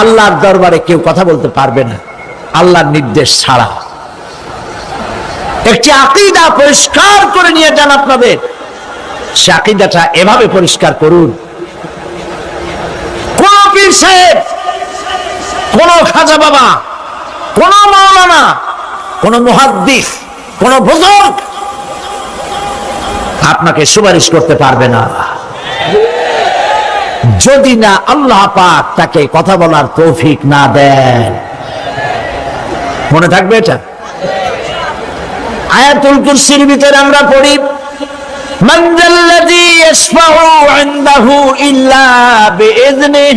আল্লাহর দরবারে কেউ কথা বলতে পারবে না আল্লাহর নির্দেশ ছাড়া। একটি আকীদা পরিষ্কার করে নিয়ে যান আপনাদের। সে আকীদাটা এভাবে পরিষ্কার করুন, কোন পীর সাহেব, কোন খাজা বাবা, কোন মাওলানা, কোন মুহাদ্দিস, কোন বুজুর্গ আপনাকে সুপারিশ করতে পারবে না যদি না আল্লাহ পাক তাকে কথা বলার তৌফিক না দেন। মনে থাকবে এটা। আয়াতুল কুরসির ভিতরে আমরা পড়ি, মান যাল্লাযী ইয়াশফাউ ইনদাহু ইল্লা বিইযনিহি।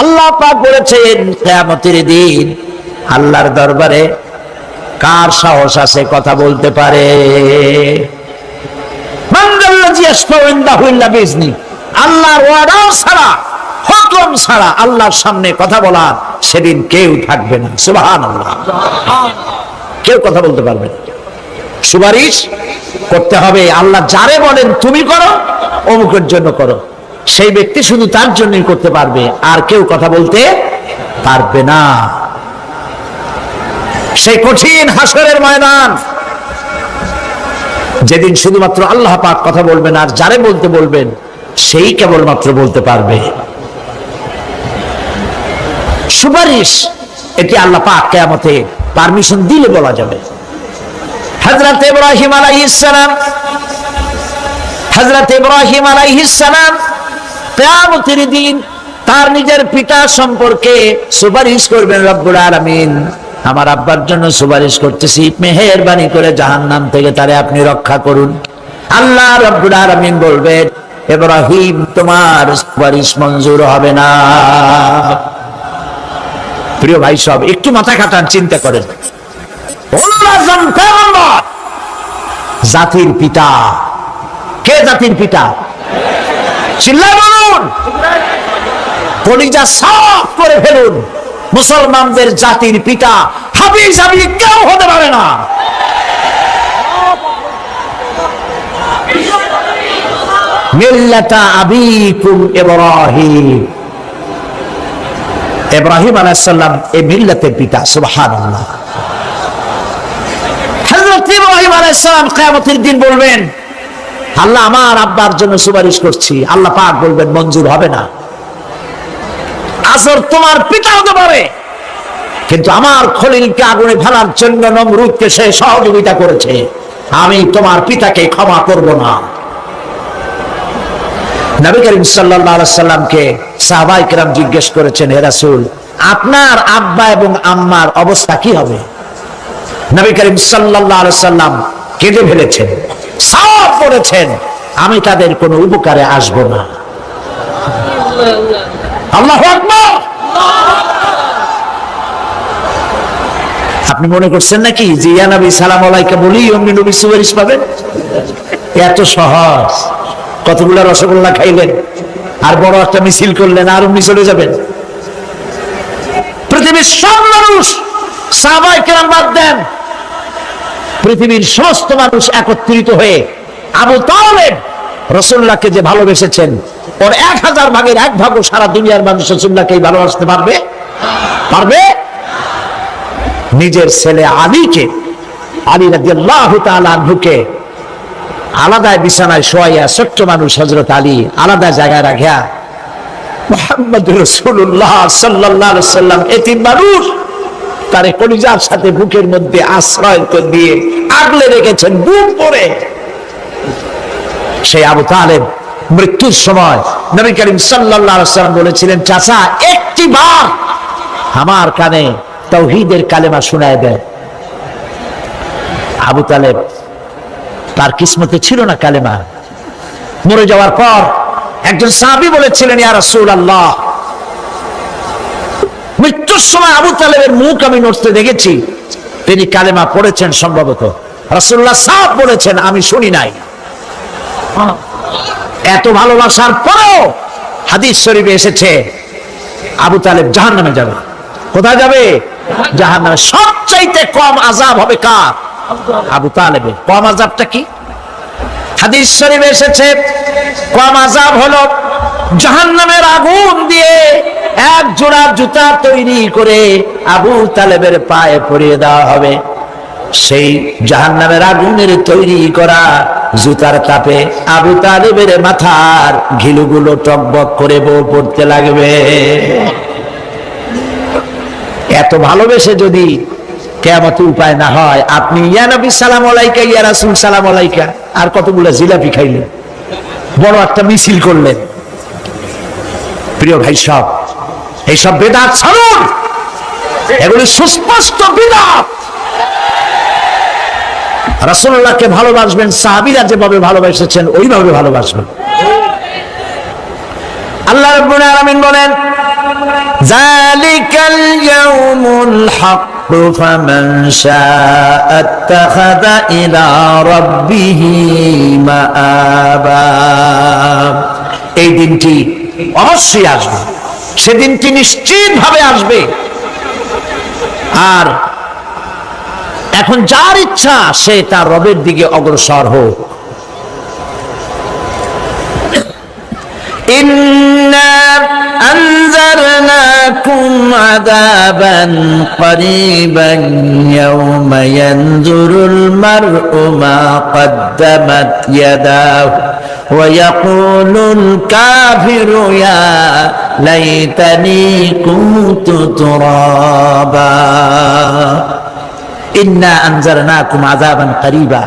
আল্লাহ পাক বলেছেন কিয়ামতের দিন আল্লাহর দরবারে কার সাহস আছে কথা বলতে পারে? মান যাল্লাযী ইয়াশফাউ ইনদাহু ইল্লা বিইযনিহি। আল্লাহর ওয়াদা ছাড়া, হুকুম ছাড়া আল্লাহর সামনে কথা বলার সেদিন কেউ থাকবে না। সুবহানাল্লাহ। কেউ কথা বলতে পারবে না। সুপারিশ করতে হবে আল্লাহ যারে বলেন তুমি করো, অমুকের জন্য করো, সেই ব্যক্তি শুধু তার জন্যই করতে পারবে, আর কেউ কথা বলতে পারবে না। সেই কঠিন হাসরের ময়দান, যেদিন শুধুমাত্র আল্লাহ পাক কথা বলবেন, আর যারে বলতে বলবেন সেই কেবলমাত্র বলতে পারবে। সুপারিশ এটি আল্লাহ পাক কিয়ামতে পারমিশন দিলে বলা যাবে। হযরত ইব্রাহিম আলাইহিস সালাম কিয়ামতের দিন তার নিজের পিতা সম্পর্কে সুপারিশ করবেন। রব্বুল আলামিন, আমার আব্বার জন্য সুপারিশ করতেছি, মেহেরবানি করে জাহান্নাম থেকে তারে আপনি রক্ষা করুন। আল্লাহ রব্বুল আলামিন বলবেন, ইব্রাহিম তোমার সুপারিশ মঞ্জুর হবে না। প্রিয় ভাই সব, একটু মাথা খাটান, চিন্তা করেন। জাতির পিতা কে? জাতির পিতা চিল্লায় বলুন, কলিজা সাফ করে ফেলুন। মুসলমানদের জাতির পিতা হাবিজ হাবি কেউ হতে পারে না। মিল্লাতা আবিকুম ইব্রাহিম। ইব্রাহিম আলাইহিস সালাম এই মিল্লাতের পিতা। সুবহানাল্লাহ। হযরত ইব্রাহিম আলাইহিস সালাম কিয়ামতের দিন বলবেন, আল্লাহ আমার আব্বার জন্য সুপারিশ করছি। আল্লাহ পাক বলবেন মঞ্জুর হবে না। আসর তোমার পিতা হতে পারে, কিন্তু আমার খলিলকে আগুনে ফেলার জন্য নমরুদকে সে সহযোগিতা করেছে, আমি তোমার পিতাকে ক্ষমা করব না। নবী করিম সাল্লাল্লাহু আলাইহি সাল্লামকে সাহাবায়ে কেরাম জিজ্ঞেস করেছেন, হে রাসূল, আপনার আব্বা এবং আম্মার অবস্থা কি হবে? নবী করিম সাল্লাল্লাহু আলাইহি সাল্লাম কেঁদে ফেলেছেন, সাফ বলেছেন, আমি তাদের কোনো উপকারে আসব না। আল্লাহু আকবার। আপনি মনে করছেন নাকি যে ইয়া নবী সালাম আলাইকা বলি অমনি নবী সুপারিশ পাবেন? এত সহজ। কতগুলো রসগোল্লা খাইলেন আর বড় একটা মিছিল করলেন আর অমনি চলে যাবেন? পৃথিবীর সব মানুষ, সাহাবায়ে কেরাম বাদ দেন, পৃথিবীর সমস্ত মানুষ একত্রিত হয়ে আবু তালেব রাসূলুল্লাহকে যে ভালোবেসেছেন, ওর 1000 ভাগের 1 ভাগও সারা দুনিয়ার মানুষ রাসূলুল্লাহকে ভালোবাসতে পারবে? পারবে? নিজের ছেলে আলীকে, আলী রাদিয়াল্লাহু তাআলা আনহুকে আলাদায় বিছানায় শোয়াইয়া ছোট্ট মানুষ হযরত আলী আলাদা জায়গায় রাখিয়া মুহাম্মদুর রাসূলুল্লাহ সাল্লাল্লাহু আলাইহি সাল্লাম এতিম মানুষ তারে কলিজার সাথে বুকের মধ্যে আশ্রয় দিয়ে আগলে রেখেছেন বুক পরে। সেই আবু তালেব মৃত্যুর সময় নবী করিম সাল্লাল্লাহু আলাইহি সাল্লাম বলেছিলেন, চাচা একটি বার আমার কানে তাওহীদের কালেমা শোনায় দেন। আবু তালেব তার কিসমতে ছিল না কালেমা। মরে যাওয়ার পর একজন সাহাবী বলেছিলেন, ইয়া রাসূলুল্লাহ, মৃত্যুর সময় আবু তালেবের মুখ আমি নড়তে দেখেছি, তিনি কালেমা পড়েছেন সম্ভবত। রাসূলুল্লাহ সাহেব বলেছেন, আমি শুনি নাই। এত ভালোবাসার পরেও হাদিস শরীফে এসেছে আবু তালেব জাহান্নামে যাবে। কোথায় যাবে? জাহান্নামে। সবচাইতে কম আযাব হবে কার? আবু তালেবের। কম আযাবটা কি? হাদিস শরীফে এসেছে কম আযাব হলো জাহান্নামের আগুন দিয়ে এক জোড়া জুতা তৈরি করে আবু তালেবের পায়ে পরিয়ে দেওয়া হবে। সেই জাহান্নামের আগুনের তৈরি করা জুতার তাপে আবু তালেবের মাথার ঘিলুগুলো টকবক করে বউ পড়তে লাগবে। এত ভালোবেসে যদি কিয়ামতে উপায় না হয়, আপনি ইয়া নবী সালাম আলাইকা, ইয়া রাসূল সালাম আলাইকা আর কতগুলো জিলাপি খাইলেন, বড় একটা মিছিল করলেন। প্রিয় ভাই সব, এইসব বেদাত ছাড়ুন, এগুলি সুস্পষ্ট বিদআত। রাসূলুল্লাহকে ভালোবাসবেন, সাহাবীরা যেভাবে ভালোবেসেছেন ওইভাবে ভালোবাসবেন। আল্লাহ রাব্বুল আলামিন বলেন, যালিকাল ইয়াউমুল হক ফামান শাআ আত্তাখাযা ইলা রাব্বিহি মাআবা। এই দিনটি অবশ্যই আসবে, সেদিনটি নিশ্চিতভাবে আসবে। আর এখন যার ইচ্ছা সে তার রবের দিকে অগ্রসর হোক। ইন্না আনজারনাকুম আযাবান করিবান ইয়াওমা ইয়ানজুরুল মার'উ মা কদ্দামাত ইয়াদাহু ওয়া ইয়াকুলুল কাফিরু ইয়া লাইতানি কুনতু তুরাবা। ইন্না আনজারনাকুম আযাবান করিবা,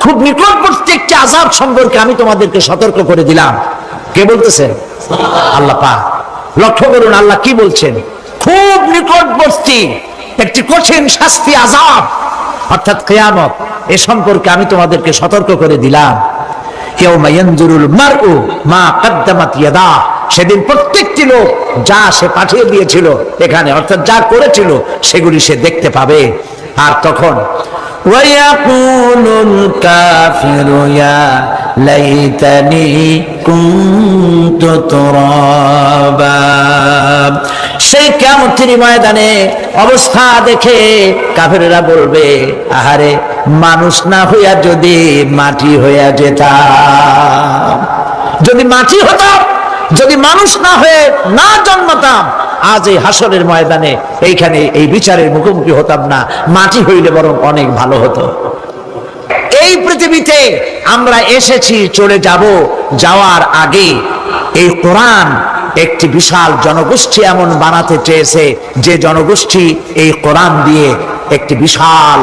খুব নিকটবর্তী একটি আযাব সম্পর্কে আমি তোমাদেরকে সতর্ক করে দিলাম। কে বলতেছেন? আল্লাহ পাক। লক্ষ্য করুন আল্লাহ কি বলছেন, খুব নিকটবর্তী একটি কঠিন শাস্তি আযাব অর্থাৎ কিয়ামত, এ সম্পর্কে আমি তোমাদেরকে সতর্ক করে দিলাম। ইয়াউমা ইয়ানজুরুল মার'উ মা কদ্দামাত ইয়াদা, সেদিন প্রত্যেকটি লোক যা সে পাঠিয়ে দিয়েছিল এখানে, অর্থাৎ যা করেছিল সেগুলি সে দেখতে পাবে। আর তখন ওয়ায়াকুলুল কাফিরু ইয়া লাইতানি কুনতু তুরাবা। সেই কিয়ামতের ময়দানে অবস্থা দেখে কাফেররা বলবে, আহারে মানুষ না হইয়া যদি মাটি হইয়া যেতাম, যদি মাটি হতাম, যদি মানুষ না হয়ে না জন্মাতাম, আজ এই হাসরের ময়দানে এইখানে এই বিচারের মুখোমুখি হতাম না, মাটি হইলে বরং অনেক ভালো হতো। এই পৃথিবীতে আমরা এসেছি, চলে যাব, যাওয়ার আগে এই কোরআন একটি বিশাল জনগোষ্ঠী এমন বানাতে চেয়েছে যে জনগোষ্ঠী এই কোরআন দিয়ে একটি বিশাল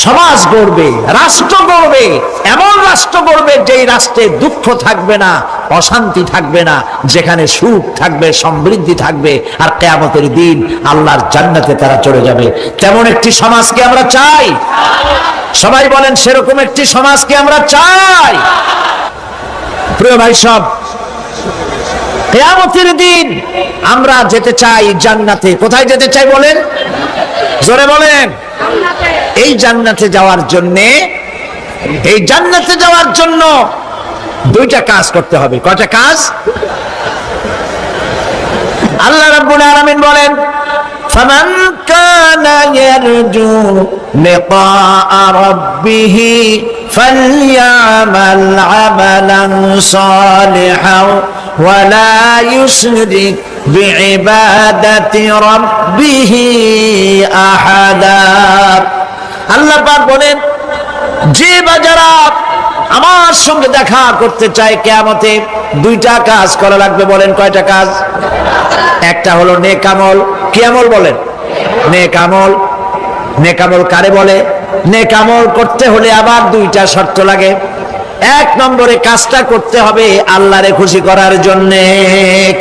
সমাজ গড়বে, রাষ্ট্র গড়বে, এমন রাষ্ট্র গড়বে যেই রাষ্ট্রে দুঃখ থাকবে না, অশান্তি থাকবে না, যেখানে সুখ থাকবে, সমৃদ্ধি থাকবে, আর কিয়ামতের দিন আল্লাহর জান্নাতে তারা চলে যাবে। তেমন একটি সমাজকে আমরা চাই। সবাই বলেন, সেরকম একটি সমাজকে আমরা চাই। প্রিয় ভাই সব, কিয়ামতের দিন আমরা যেতে চাই জান্নাতে। কোথায় যেতে চাই বলেন? জোরে বলেন। এই জান্নাতে যাওয়ার জন্য দুইটা কাজ করতে হবে। কয়টা কাজ? আল্লাহ রাব্বুল আলামিন বলেন, ফামান কানা ইয়ারজু লিকাআ রাব্বিহি ফালইয়ামাল আমালান সালিহান ওয়া লা ইউশরিক বিইবাদাতি রাব্বিহি আহাদা। আল্লাহ পাক বলেন, যে বা যারা আমার সঙ্গে দেখা করতে চায় কিয়ামতে, দুইটা কাজ করা লাগবে। বলেন কয়টা কাজ? একটা হলো নেক আমল। কি আমল বলেন? নেক আমল। নেক আমল কারে বলে? নেক আমল করতে হলে আবার দুইটা শর্ত লাগে। এক নম্বরে কাজটা করতে হবে আল্লাহরে খুশি করার জন্য।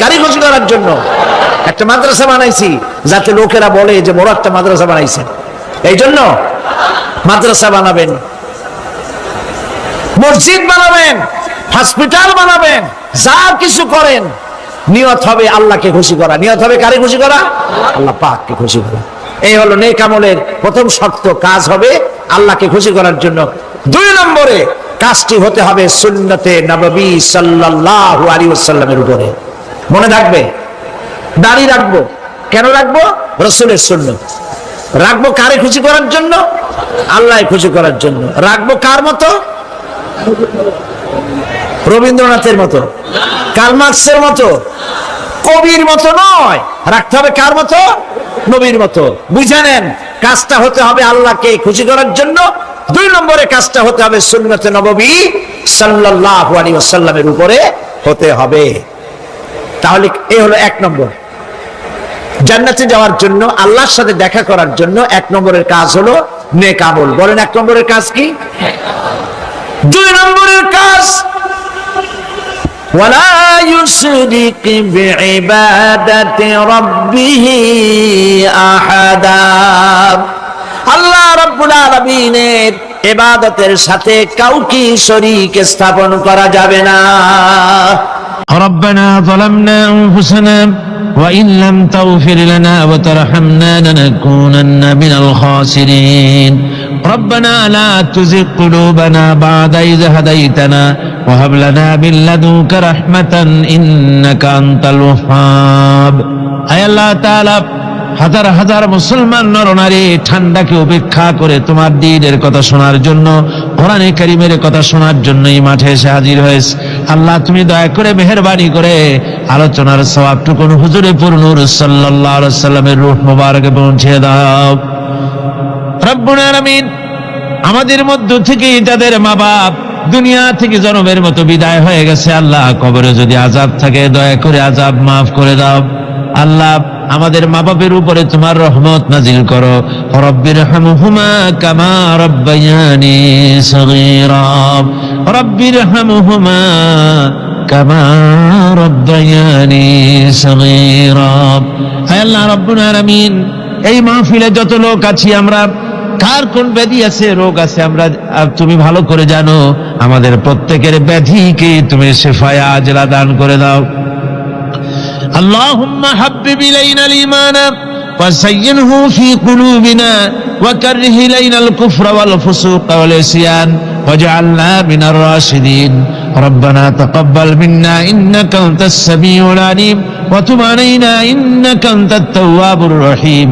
কারে খুশি করার জন্য? একটা মাদ্রাসা বানাইছি যাতে লোকেরা বলে যে বড় একটা মাদ্রাসা বানাইছে, এই জন্য মাদ্রাসা বানাবেন, মসজিদ বানাবেন, হসপিটাল বানাবেন, যা কিছু করেন নিয়ত হবে আল্লাহকে খুশি করা। নিয়ত হবে কারে খুশি করা? আল্লাহ পাককে খুশি করা। এই হলো নেক আমলের প্রথম শর্ত, কাজ হবে আল্লাহকে খুশি করার জন্য। দুই নম্বরে কাজটি হতে হবে সুন্নতে নববী সাল্লাল্লাহু আলাইহি ওয়াসাল্লামের উপরে। মনে থাকবে, দাড়ি রাখবো। কেন রাখবো? রাসূলের সুন্নাত। রাখবো কারে খুশি করার জন্য? আল্লাহ খুশি করার জন্য। রাখবো কার মতো? রবীন্দ্রনাথের মতো, কার্ল মার্কসের মতো, কবির মতো নয়। রাখতে হবে কার মতো? নবীর মতো। বুঝে নেন, কাজটা হতে হবে আল্লাহকে খুশি করার জন্য। দুই নম্বরে কাজটা হতে হবে সুন্নতে নববী সাল্লাল্লাহু আলাইহি ওয়াসাল্লামের উপরে হতে হবে। তাহলে এই হলো এক নম্বর। জান্নাতে যাওয়ার জন্য, আল্লাহর সাথে দেখা করার জন্য এক নম্বরের কাজ হলো নেক আমল। বলেন এক নম্বরের কাজ কি? দুই নম্বরের কাজ ওয়ালা ইউশরিক বিইবাদাতি রাব্বিহি আহাদা। আল্লাহ রাব্বুল আলামিনের ইবাদতের সাথে কাউকে শরীক স্থাপন করা যাবে না। ربنا ظلمنا أنفسنا وإن لم تغفر لنا وترحمنا لنكونن من الخاسرين ربنا لا تزغ قلوبنا بعد إذ هديتنا وهب لنا من لدنك رحمة إنك أنت الوهاب أي الله تعالى হাজার হাজার মুসলমান নরনারী ঠান্ডাকে উপেক্ষা করে তোমার দ্বীনের কথা শোনার জন্য, কোরআনে কারীমের কথা শোনার জন্য এই মাঠে এসে হাজির হয়েছে। আল্লাহ তুমি দয়া করে মেহেরবানি করে আলোচনার সওয়াবটুকু হুজুরে পুরনূর সাল্লাল্লাহু আলাইহি ওয়াসাল্লামের রূহ মুবারকে পৌঁছে দাও। রব্বুল আলামিন, আমাদের মধ্য থেকে যাদের মা বাপ দুনিয়া থেকে জনমের মতো বিদায় হয়ে গেছে, আল্লাহ কবরে যদি আযাব থাকে দয়া করে আযাব মাফ করে দাও। আল্লাহ আমাদের মা বাপের উপরে তোমার রহমত নাজিল করো। রব্বিরহামহুমা কামা রাব্বায়ানি সগীরা। রব্বিরহামহুমা কামা রাব্বায়ানি সগীরা। হে আল্লাহ রাব্বুল আলামিন, এই মাহফিলে যত লোক আছি আমরা, কার কোন ব্যাধি আছে, রোগ আছে, আমরা তুমি ভালো করে জানো। আমাদের প্রত্যেকের ব্যাধিকে তুমি শিফায়ে আজলা দান করে দাও। اللهم حبب إلينا الإيمان وزينه في قلوبنا وكره إلينا الكفر والفسوق والعصيان واجعلنا من الراشدين ربنا تقبل منا إنك أنت السميع العليم وتب علينا إنك أنت التواب الرحيم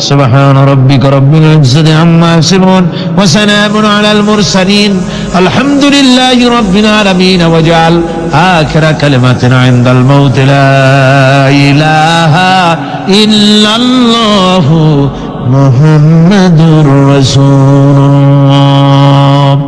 سبحان ربك رب العزة عما يصفون وسلام على المرسلين الحمد لله رب العالمين واجعل آخر كلمتنا عند الموت لا إله إلا الله محمد رسول الله